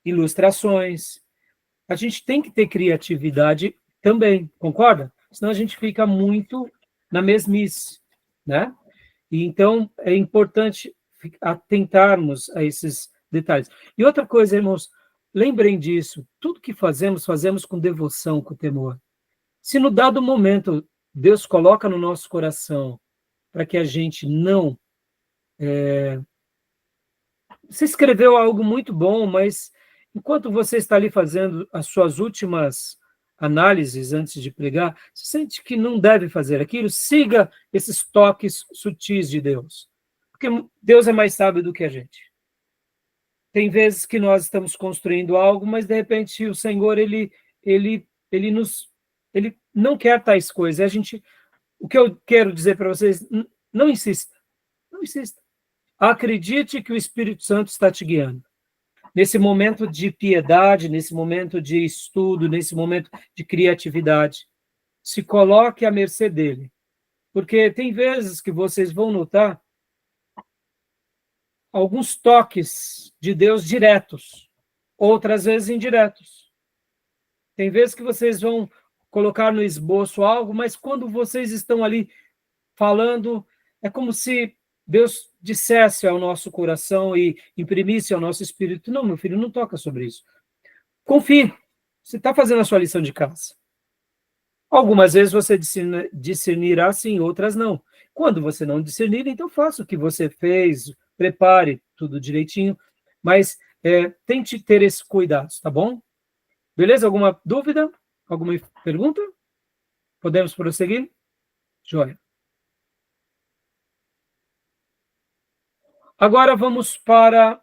ilustrações. A gente tem que ter criatividade também, concorda? Senão a gente fica muito na mesmice, né? E então é importante atentarmos a esses detalhes. E outra coisa, irmãos, lembrem disso, tudo que fazemos, fazemos com devoção, com temor. Se no dado momento Deus coloca no nosso coração para que a gente não... Você escreveu algo muito bom, mas enquanto você está ali fazendo as suas últimas análises antes de pregar, você sente que não deve fazer aquilo, siga esses toques sutis de Deus. Porque Deus é mais sábio do que a gente. Tem vezes que nós estamos construindo algo, mas de repente o Senhor, ele não quer tais coisas. O que eu quero dizer para vocês, não insista. Não insista. Acredite que o Espírito Santo está te guiando. Nesse momento de piedade, nesse momento de estudo, nesse momento de criatividade, se coloque à mercê dele. Porque tem vezes que vocês vão notar alguns toques de Deus diretos, outras vezes indiretos. Tem vezes que vocês vão colocar no esboço algo, mas quando vocês estão ali falando, é como se Deus dissesse ao nosso coração e imprimisse ao nosso espírito: não, meu filho, não toca sobre isso. Confie, você está fazendo a sua lição de casa. Algumas vezes você discernirá sim, outras não. Quando você não discernir, então faça o que você fez, prepare tudo direitinho, mas tente ter esse cuidado, tá bom? Beleza? Alguma dúvida? Alguma pergunta? Podemos prosseguir? Joia. Agora vamos para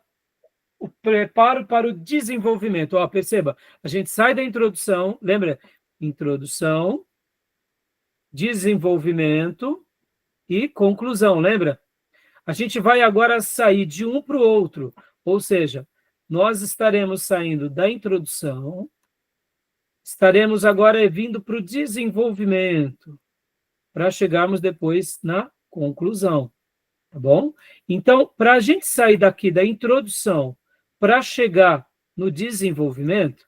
o preparo para o desenvolvimento. Ó, perceba, a gente sai da introdução, lembra? Introdução, desenvolvimento e conclusão, lembra? A gente vai agora sair de um para o outro, ou seja, nós estaremos saindo da introdução, estaremos agora vindo para o desenvolvimento, para chegarmos depois na conclusão. Tá bom? Então, para a gente sair daqui da introdução para chegar no desenvolvimento,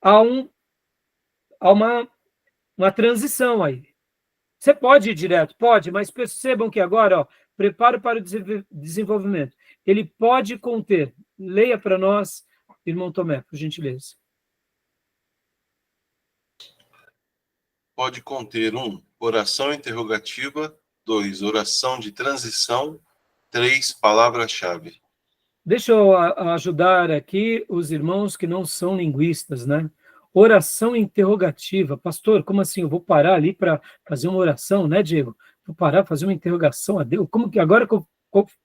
há uma transição aí. Você pode ir direto? Pode, mas percebam que agora, ó, preparo para o desenvolvimento. Ele pode conter. Leia para nós, irmão Tomé, por gentileza. Pode conter 1, oração interrogativa, 2, oração de transição, 3, palavra-chave. Deixa eu ajudar aqui os irmãos que não são linguistas, né? Oração interrogativa. Pastor, como assim? Eu vou parar ali para fazer uma oração, né, Diego? Vou parar para fazer uma interrogação a Deus? Como que agora que eu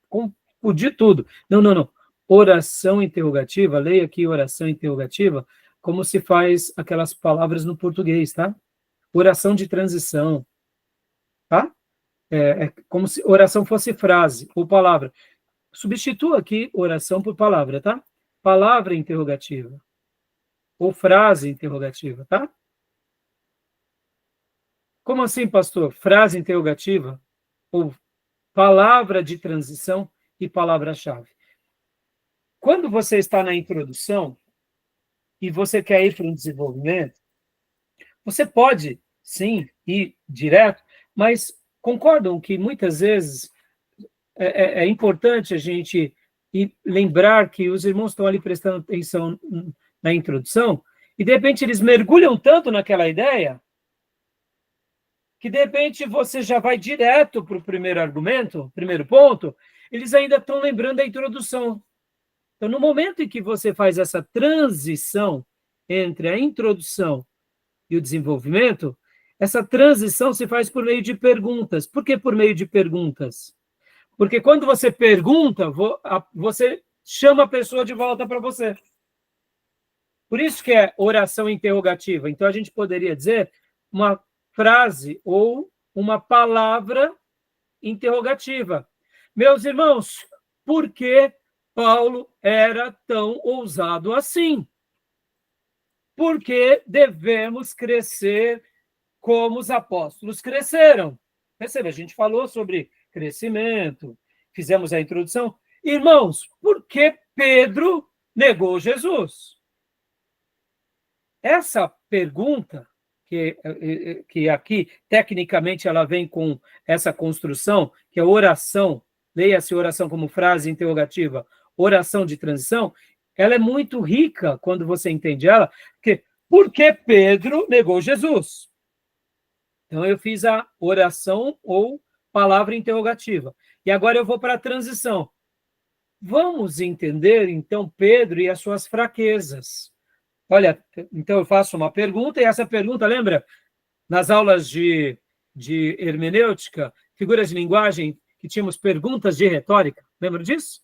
confundi tudo? Não. Oração interrogativa, leia aqui oração interrogativa, como se faz aquelas palavras no português, tá? Oração de transição, tá? É como se oração fosse frase ou palavra. Substitua aqui oração por palavra, tá? Palavra interrogativa. Ou frase interrogativa, tá? Como assim, pastor? Frase interrogativa? Ou palavra de transição e palavra-chave. Quando você está na introdução e você quer ir para um desenvolvimento, você pode, sim, ir direto, mas concordam que muitas vezes é importante a gente lembrar que os irmãos estão ali prestando atenção na introdução e, de repente, eles mergulham tanto naquela ideia que, de repente, você já vai direto para o primeiro argumento, primeiro ponto, eles ainda estão lembrando da introdução. Então, no momento em que você faz essa transição entre a introdução e o desenvolvimento, essa transição se faz por meio de perguntas. Por que por meio de perguntas? Porque quando você pergunta, você chama a pessoa de volta para você. Por isso que é oração interrogativa. Então, a gente poderia dizer uma frase ou uma palavra interrogativa. Meus irmãos, por que Paulo era tão ousado assim? Por que devemos crescer como os apóstolos cresceram? Percebe, a gente falou sobre crescimento, fizemos a introdução. Irmãos, por que Pedro negou Jesus? Essa pergunta que aqui, tecnicamente, ela vem com essa construção, que é oração, leia-se oração como frase interrogativa, oração de transição, ela é muito rica quando você entende ela, porque Pedro negou Jesus. Então, eu fiz a oração ou palavra interrogativa. E agora eu vou para a transição. Vamos entender, então, Pedro e as suas fraquezas. Olha, então eu faço uma pergunta, e essa pergunta, lembra? Nas aulas de hermenêutica, figuras de linguagem, que tínhamos perguntas de retórica. Lembra disso?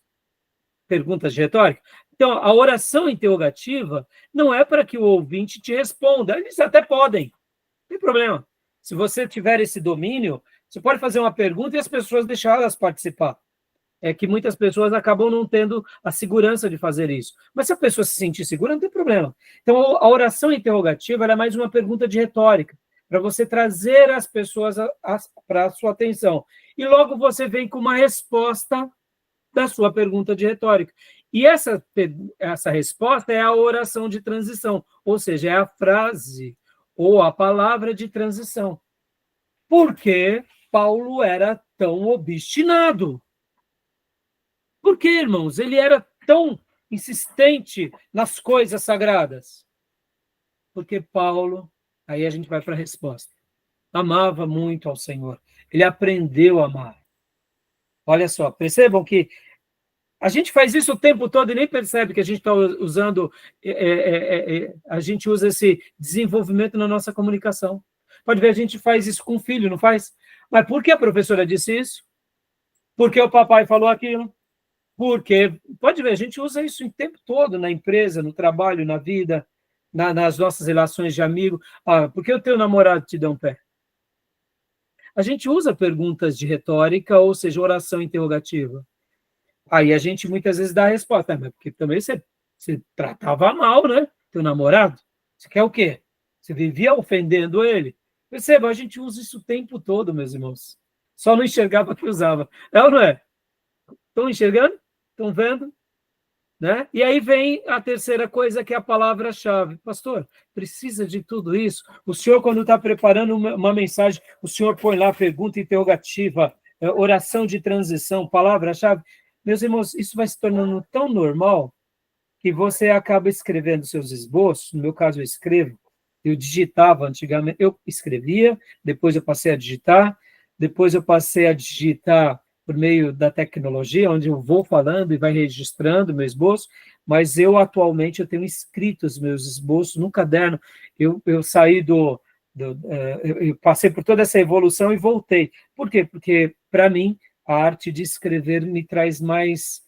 Perguntas de retórica. Então, a oração interrogativa não é para que o ouvinte te responda. Eles até podem, não tem problema. Se você tiver esse domínio, você pode fazer uma pergunta e as pessoas deixá-las participar. É que muitas pessoas acabam não tendo a segurança de fazer isso. Mas se a pessoa se sentir segura, não tem problema. Então, a oração interrogativa é mais uma pergunta de retórica, para você trazer as pessoas para a sua atenção. E logo você vem com uma resposta da sua pergunta de retórica. E essa resposta é a oração de transição, ou seja, é a frase ou a palavra de transição. Por que Paulo era tão obstinado? Por que, irmãos, ele era tão insistente nas coisas sagradas? Porque Paulo, aí a gente vai para a resposta, amava muito ao Senhor. Ele aprendeu a amar. Olha só, percebam que a gente faz isso o tempo todo e nem percebe que a gente está usando, a gente usa esse desenvolvimento na nossa comunicação. Pode ver, a gente faz isso com o filho, não faz? Mas por que a professora disse isso? Por que o papai falou aquilo? Porque, pode ver, a gente usa isso o tempo todo na empresa, no trabalho, na vida, nas nossas relações de amigo. Por que o teu namorado te deu um pé? A gente usa perguntas de retórica, ou seja, oração interrogativa. Aí a gente muitas vezes dá a resposta, mas porque também você tratava mal, né? Teu namorado. Você quer o quê? Você vivia ofendendo ele. Perceba, a gente usa isso o tempo todo, meus irmãos. Só não enxergava que usava. É ou não é? Estão enxergando? Estão vendo? Né? E aí vem a terceira coisa, que é a palavra-chave. Pastor, precisa de tudo isso? O senhor, quando está preparando uma mensagem, o senhor põe lá pergunta interrogativa, oração de transição, palavra-chave. Meus irmãos, isso vai se tornando tão normal que você acaba escrevendo seus esboços. No meu caso, eu digitava antigamente, eu escrevia, depois eu passei a digitar, depois eu passei a digitar por meio da tecnologia, onde eu vou falando e vai registrando meu esboço, mas eu atualmente eu tenho escrito os meus esboços num caderno. Eu saí eu passei por toda essa evolução e voltei. Por quê? Porque, para mim, a arte de escrever me traz mais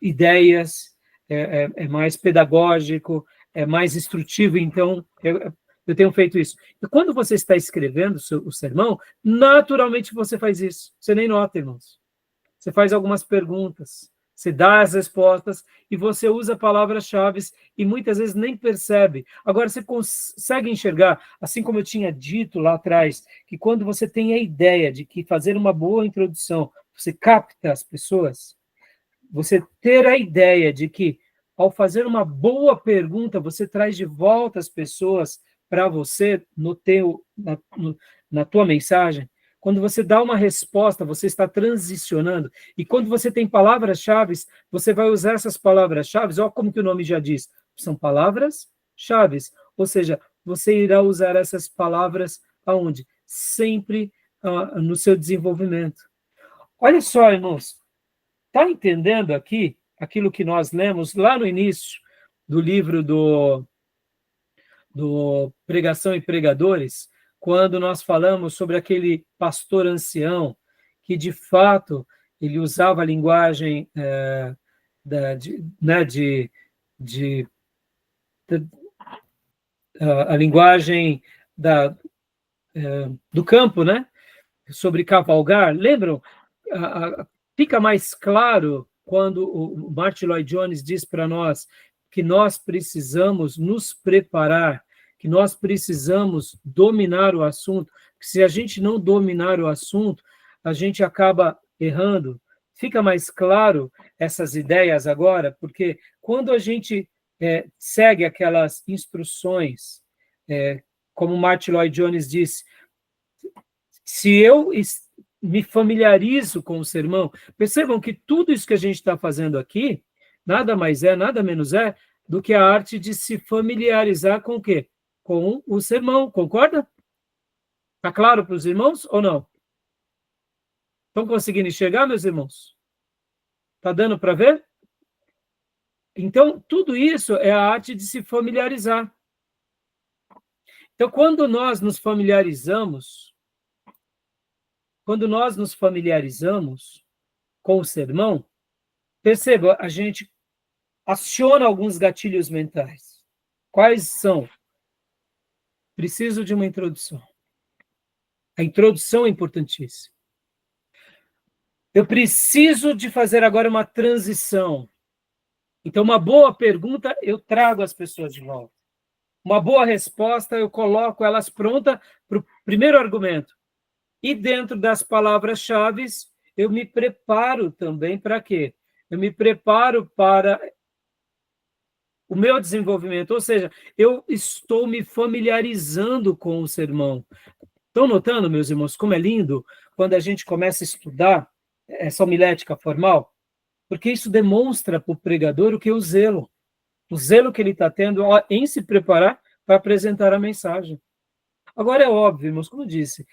ideias, é mais pedagógico, é mais instrutivo, então eu tenho feito isso. E quando você está escrevendo o sermão, naturalmente você faz isso. Você nem nota, irmãos. Você faz algumas perguntas, você dá as respostas e você usa palavras-chave e muitas vezes nem percebe. Agora, você consegue enxergar, assim como eu tinha dito lá atrás, que quando você tem a ideia de que fazer uma boa introdução, você capta as pessoas, você ter a ideia de que, ao fazer uma boa pergunta, você traz de volta as pessoas para você na tua mensagem. Quando você dá uma resposta, você está transicionando. E quando você tem palavras-chave, você vai usar essas palavras-chave, olha como que o nome já diz, são palavras-chave. Ou seja, você irá usar essas palavras aonde? Sempre no seu desenvolvimento. Olha só, irmãos, está entendendo aqui aquilo que nós lemos lá no início do livro do Pregação e Pregadores, quando nós falamos sobre aquele pastor ancião, que de fato ele usava a linguagem a linguagem do campo, né? Sobre cavalgar. Lembram? Fica mais claro quando o Martin Lloyd Jones diz para nós que nós precisamos nos preparar, que nós precisamos dominar o assunto, que se a gente não dominar o assunto, a gente acaba errando. Fica mais claro essas ideias agora, porque quando a gente segue aquelas instruções como Martin Lloyd Jones disse, se eu me familiarizo com o sermão, percebam que tudo isso que a gente está fazendo aqui, nada mais é, nada menos é, do que a arte de se familiarizar com o quê? Com o sermão, concorda? Está claro para os irmãos ou não? Estão conseguindo enxergar, meus irmãos? Está dando para ver? Então, tudo isso é a arte de se familiarizar. Então, quando nós nos familiarizamos com o sermão, perceba, a gente aciona alguns gatilhos mentais. Quais são? Preciso de uma introdução. A introdução é importantíssima. Eu preciso de fazer agora uma transição. Então, uma boa pergunta, eu trago as pessoas de volta. Uma boa resposta, eu coloco elas prontas para o primeiro argumento. E dentro das palavras-chave, eu me preparo também para quê? Eu me preparo para o meu desenvolvimento, ou seja, eu estou me familiarizando com o sermão. Estão notando, meus irmãos, como é lindo quando a gente começa a estudar essa homilética formal? Porque isso demonstra para o pregador o que é o zelo que ele está tendo em se preparar para apresentar a mensagem. Agora, é óbvio, irmãos, como eu disse,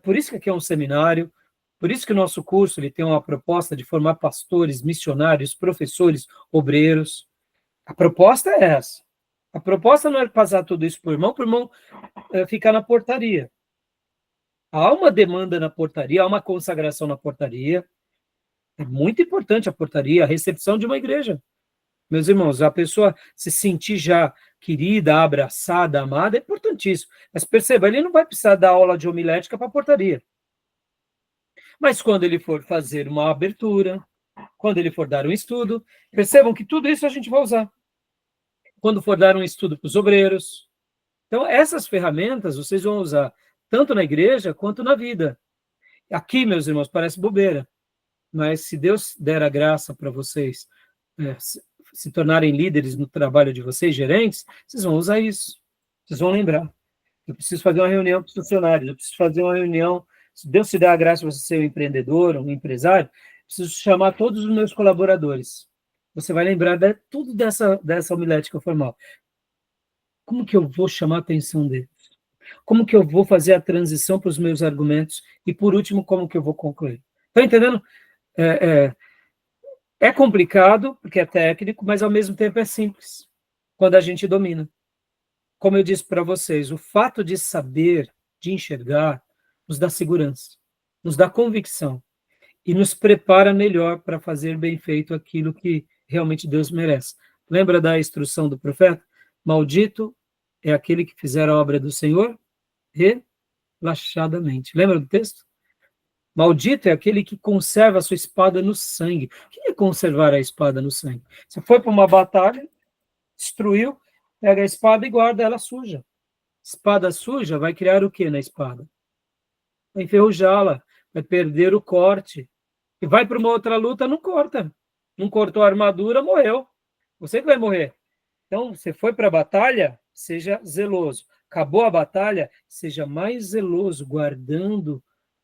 por isso que aqui é um seminário, por isso que o nosso curso ele tem uma proposta de formar pastores, missionários, professores, obreiros. A proposta é essa. A proposta não é passar tudo isso para o irmão ficar na portaria. Há uma demanda na portaria, há uma consagração na portaria. É muito importante a portaria, a recepção de uma igreja. Meus irmãos, a pessoa se sentir já querida, abraçada, amada, é importantíssimo. Mas perceba, ele não vai precisar dar aula de homilética para a portaria. Mas quando ele for fazer uma abertura, quando ele for dar um estudo, percebam que tudo isso a gente vai usar. Quando for dar um estudo para os obreiros. Então, essas ferramentas vocês vão usar tanto na igreja quanto na vida. Aqui, meus irmãos, parece bobeira. Mas se Deus der a graça para vocês se tornarem líderes no trabalho de vocês, gerentes, vocês vão usar isso. Vocês vão lembrar. Eu preciso fazer uma reunião com os funcionários, eu preciso fazer uma reunião, se Deus te der a graça de você ser um empreendedor, um empresário, preciso chamar todos os meus colaboradores. Você vai lembrar de tudo dessa homilética formal. Como que eu vou chamar a atenção deles? Como que eu vou fazer a transição para os meus argumentos? E, por último, como que eu vou concluir? Está entendendo? É complicado, porque é técnico, mas, ao mesmo tempo, é simples, quando a gente domina. Como eu disse para vocês, o fato de saber, de enxergar, nos dá segurança, nos dá convicção e nos prepara melhor para fazer bem feito aquilo que realmente Deus merece. Lembra da instrução do profeta? Maldito é aquele que fizer a obra do Senhor relaxadamente. Lembra do texto? Maldito é aquele que conserva a sua espada no sangue. O que é conservar a espada no sangue? Você foi para uma batalha, destruiu, pega a espada e guarda ela suja. Espada suja vai criar o que na espada? Vai enferrujá-la, vai perder o corte. E vai para uma outra luta, não corta. Não cortou a armadura, morreu. Você que vai morrer. Então, você foi para a batalha, seja zeloso. Acabou a batalha, seja mais zeloso, guardando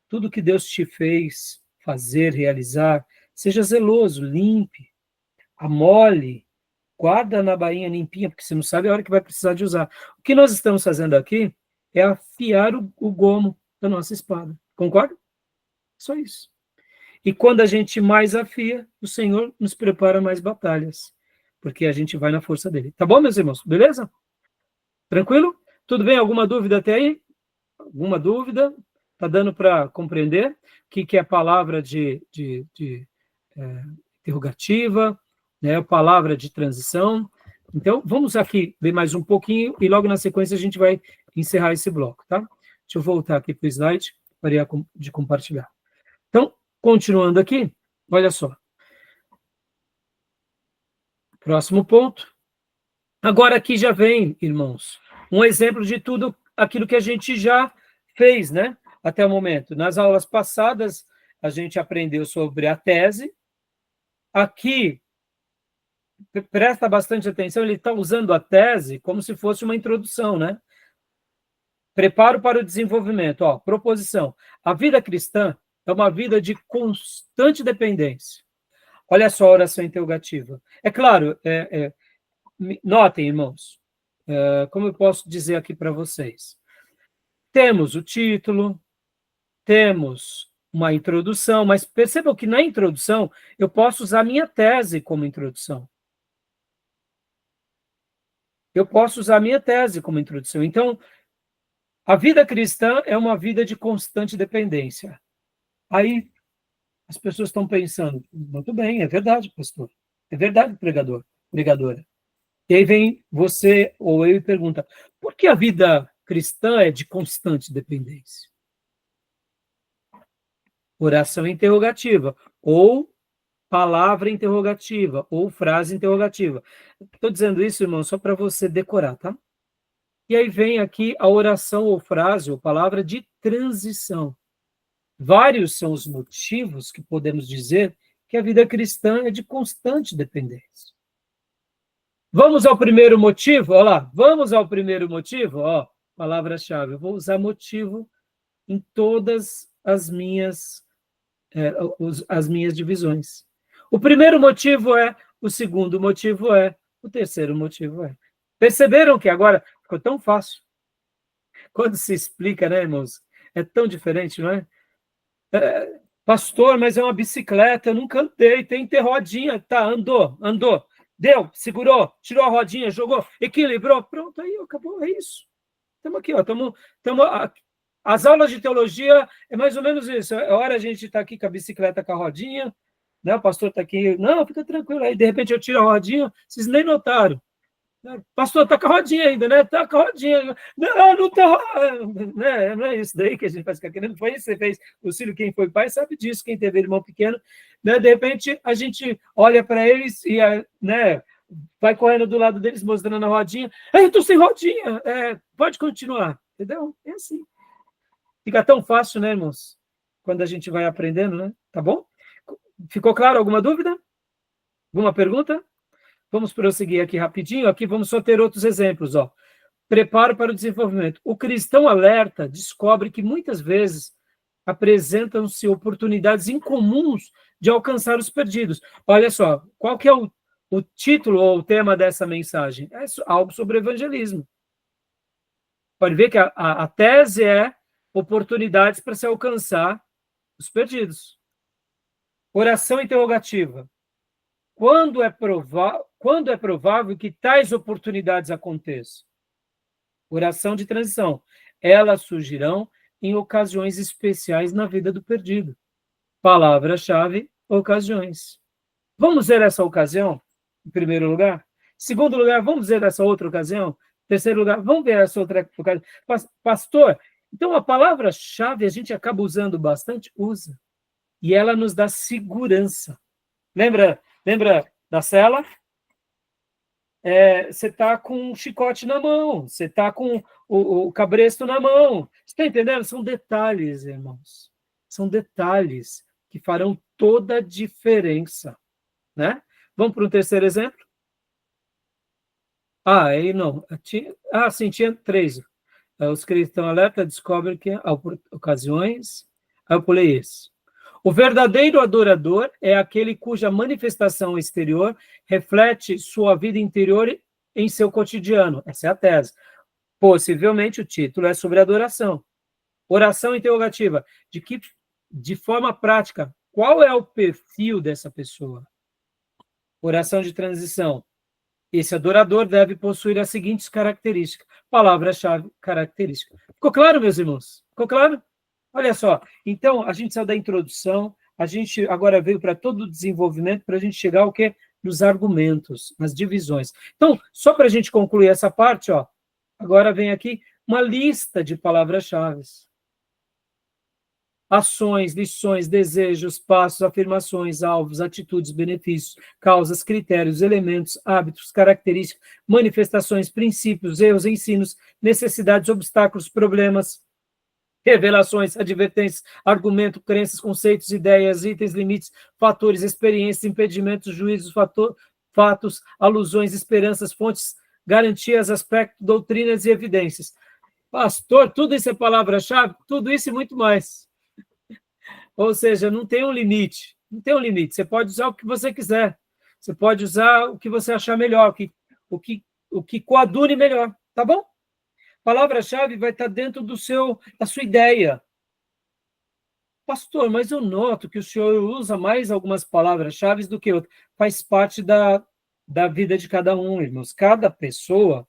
tudo que Deus te fez fazer, realizar. Seja zeloso, limpe, amole, guarda na bainha limpinha, porque você não sabe a hora que vai precisar de usar. O que nós estamos fazendo aqui é afiar o gomo da nossa espada. Concorda? Só isso. E quando a gente mais afia, o Senhor nos prepara mais batalhas, porque a gente vai na força dele. Tá bom, meus irmãos? Beleza? Tranquilo? Tudo bem? Alguma dúvida até aí? Alguma dúvida? Tá dando para compreender o que é a palavra de interrogativa, né? A palavra de transição. Então, vamos aqui ver mais um pouquinho e logo na sequência a gente vai encerrar esse bloco, tá? Deixa eu voltar aqui para o slide para de compartilhar. Então, continuando aqui, olha só. Próximo ponto. Agora aqui já vem, irmãos, um exemplo de tudo aquilo que a gente já fez, né? Até o momento. Nas aulas passadas, a gente aprendeu sobre a tese. Aqui, presta bastante atenção, ele está usando a tese como se fosse uma introdução, né? Preparo para o desenvolvimento. Ó, proposição. A vida cristã é uma vida de constante dependência. Olha só a oração interrogativa. É claro, notem, irmãos, como eu posso dizer aqui para vocês? Temos o título, temos uma introdução, mas percebam que na introdução eu posso usar minha tese como introdução. Eu posso usar minha tese como introdução. Então, a vida cristã é uma vida de constante dependência. Aí as pessoas estão pensando, muito bem, é verdade, pastor. É verdade, pregador, pregadora. E aí vem você ou eu e pergunta, por que a vida cristã é de constante dependência? Oração interrogativa, ou palavra interrogativa, ou frase interrogativa. Estou dizendo isso, irmão, só para você decorar, tá? E aí vem aqui a oração ou frase ou palavra de transição. Vários são os motivos que podemos dizer que a vida cristã é de constante dependência. Vamos ao primeiro motivo? Olha lá, vamos ao primeiro motivo? Ó, palavra-chave. Eu vou usar motivo em todas as minhas divisões. O primeiro motivo é, o segundo motivo é, o terceiro motivo é. Perceberam que agora ficou tão fácil? Quando se explica, né, irmãos? É tão diferente, não é? Pastor, mas é uma bicicleta, eu nunca andei, tem que ter rodinha. Tá, andou, deu, segurou, tirou a rodinha, jogou, equilibrou, pronto, aí acabou, é isso. Estamos aqui, ó, as aulas de teologia é mais ou menos isso. É hora a gente está aqui com a bicicleta com a rodinha, né? O pastor está aqui, não, fica tranquilo, aí de repente eu tiro a rodinha, vocês nem notaram. Pastor, está com a rodinha ainda, né? Está com a rodinha. Não está. Né? Não é isso daí que a gente vai ficar querendo. Foi isso que você fez. O Cílio, quem foi pai, sabe disso. Quem teve irmão pequeno. Né? De repente, a gente olha para eles e né, vai correndo do lado deles, mostrando a rodinha. Eu estou sem rodinha. Pode continuar. Entendeu? É assim. Fica tão fácil, né, irmãos? Quando a gente vai aprendendo, né? Tá bom? Ficou claro? Alguma dúvida? Alguma pergunta? Vamos prosseguir aqui rapidinho. Aqui vamos só ter outros exemplos. Ó. Preparo para o desenvolvimento. O cristão alerta descobre que muitas vezes apresentam-se oportunidades incomuns de alcançar os perdidos. Olha só, qual que é o título ou o tema dessa mensagem? É algo sobre evangelismo. Pode ver que a tese é oportunidades para se alcançar os perdidos. Oração interrogativa. Quando é provável que tais oportunidades aconteçam? Oração de transição. Elas surgirão em ocasiões especiais na vida do perdido. Palavra-chave, ocasiões. Vamos ver essa ocasião, em primeiro lugar? Segundo lugar, vamos ver essa outra ocasião? Terceiro lugar, vamos ver essa outra ocasião? Pastor, então a palavra-chave a gente acaba usando bastante? Usa. E ela nos dá segurança. Lembra da cela? Você está com um chicote na mão, você está com o cabresto na mão. Você está entendendo? São detalhes, irmãos. São detalhes que farão toda a diferença. Né? Vamos para um terceiro exemplo? Aí não. Sim, tinha 3. Os cristãos alerta descobrem que há ocasiões. Aí eu pulei esse. O verdadeiro adorador é aquele cuja manifestação exterior reflete sua vida interior em seu cotidiano. Essa é a tese. Possivelmente o título é sobre adoração. Oração interrogativa. De forma prática, qual é o perfil dessa pessoa? Oração de transição. Esse adorador deve possuir as seguintes características. Palavra-chave, característica. Ficou claro, meus irmãos? Ficou claro? Olha só, então, a gente saiu da introdução, a gente agora veio para todo o desenvolvimento, para a gente chegar ao quê? Nos argumentos, nas divisões. Então, só para a gente concluir essa parte, ó, agora vem aqui uma lista de palavras-chave. Ações, lições, desejos, passos, afirmações, alvos, atitudes, benefícios, causas, critérios, elementos, hábitos, características, manifestações, princípios, erros, ensinos, necessidades, obstáculos, problemas, revelações, advertências, argumento, crenças, conceitos, ideias, itens, limites, fatores, experiências, impedimentos, juízos, fatos, alusões, esperanças, fontes, garantias, aspectos, doutrinas e evidências. Pastor, tudo isso é palavra-chave? Tudo isso e muito mais. Ou seja, não tem um limite. Não tem um limite. Você pode usar o que você quiser. Você pode usar o que você achar melhor, o que coadune melhor. Tá bom? Palavra-chave vai estar dentro da sua ideia. Pastor, mas eu noto que o senhor usa mais algumas palavras-chave do que outras. Faz parte da vida de cada um, irmãos. Cada pessoa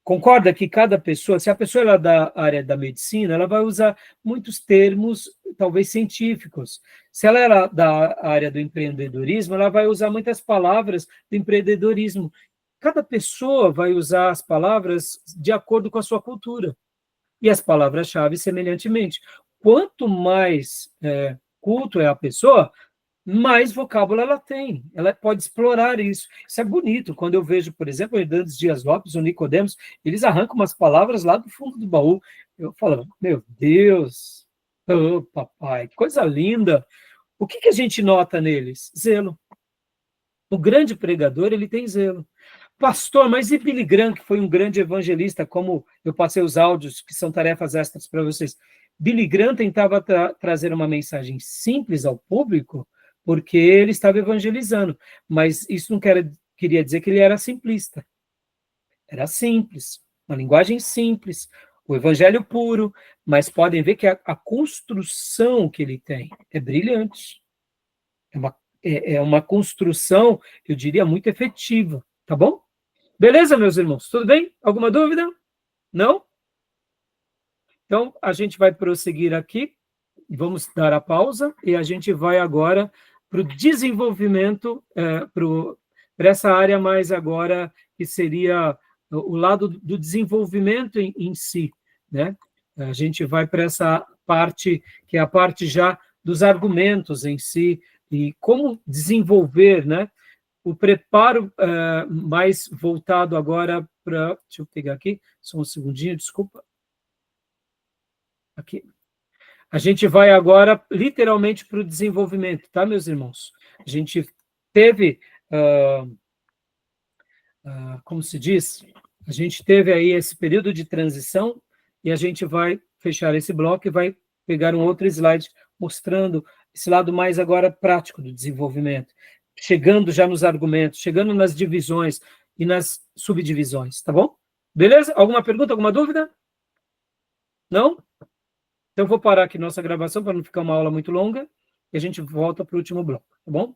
concorda que cada pessoa, se a pessoa é da área da medicina, ela vai usar muitos termos, talvez científicos. Se ela é da área do empreendedorismo, ela vai usar muitas palavras do empreendedorismo. Cada pessoa vai usar as palavras de acordo com a sua cultura. E as palavras-chave semelhantemente. Quanto mais culto é a pessoa, mais vocábulo ela tem, ela pode explorar isso. Isso é bonito, quando eu vejo, por exemplo, o Hernandes Dias Lopes, o Nicodemos, eles arrancam umas palavras lá do fundo do baú. Eu falo, meu Deus, oh, papai, que coisa linda. O que a gente nota neles? Zelo. O grande pregador, ele tem zelo. Pastor, mas e Billy Graham, que foi um grande evangelista, como eu passei os áudios, que são tarefas extras para vocês. Billy Graham tentava trazer uma mensagem simples ao público, porque ele estava evangelizando, mas isso não queria dizer que ele era simplista. Era simples, uma linguagem simples, o evangelho puro, mas podem ver que a construção que ele tem é brilhante. É uma construção, eu diria, muito efetiva, tá bom? Beleza, meus irmãos? Tudo bem? Alguma dúvida? Não? Então, a gente vai prosseguir aqui, vamos dar a pausa, e a gente vai agora para o desenvolvimento, para essa área mais agora, que seria o lado do desenvolvimento em si, né? A gente vai para essa parte, que é a parte já dos argumentos em si, e como desenvolver, né? O preparo mais voltado agora para... Deixa eu pegar aqui, só um segundinho, desculpa. Aqui. A gente vai agora, literalmente, para o desenvolvimento, tá, meus irmãos? A gente teve, como se diz? A gente teve aí esse período de transição e a gente vai fechar esse bloco e vai pegar um outro slide mostrando esse lado mais agora prático do desenvolvimento, chegando já nos argumentos, chegando nas divisões e nas subdivisões, tá bom? Beleza? Alguma pergunta, alguma dúvida? Não? Então, vou parar aqui nossa gravação para não ficar uma aula muito longa e a gente volta para o último bloco, tá bom?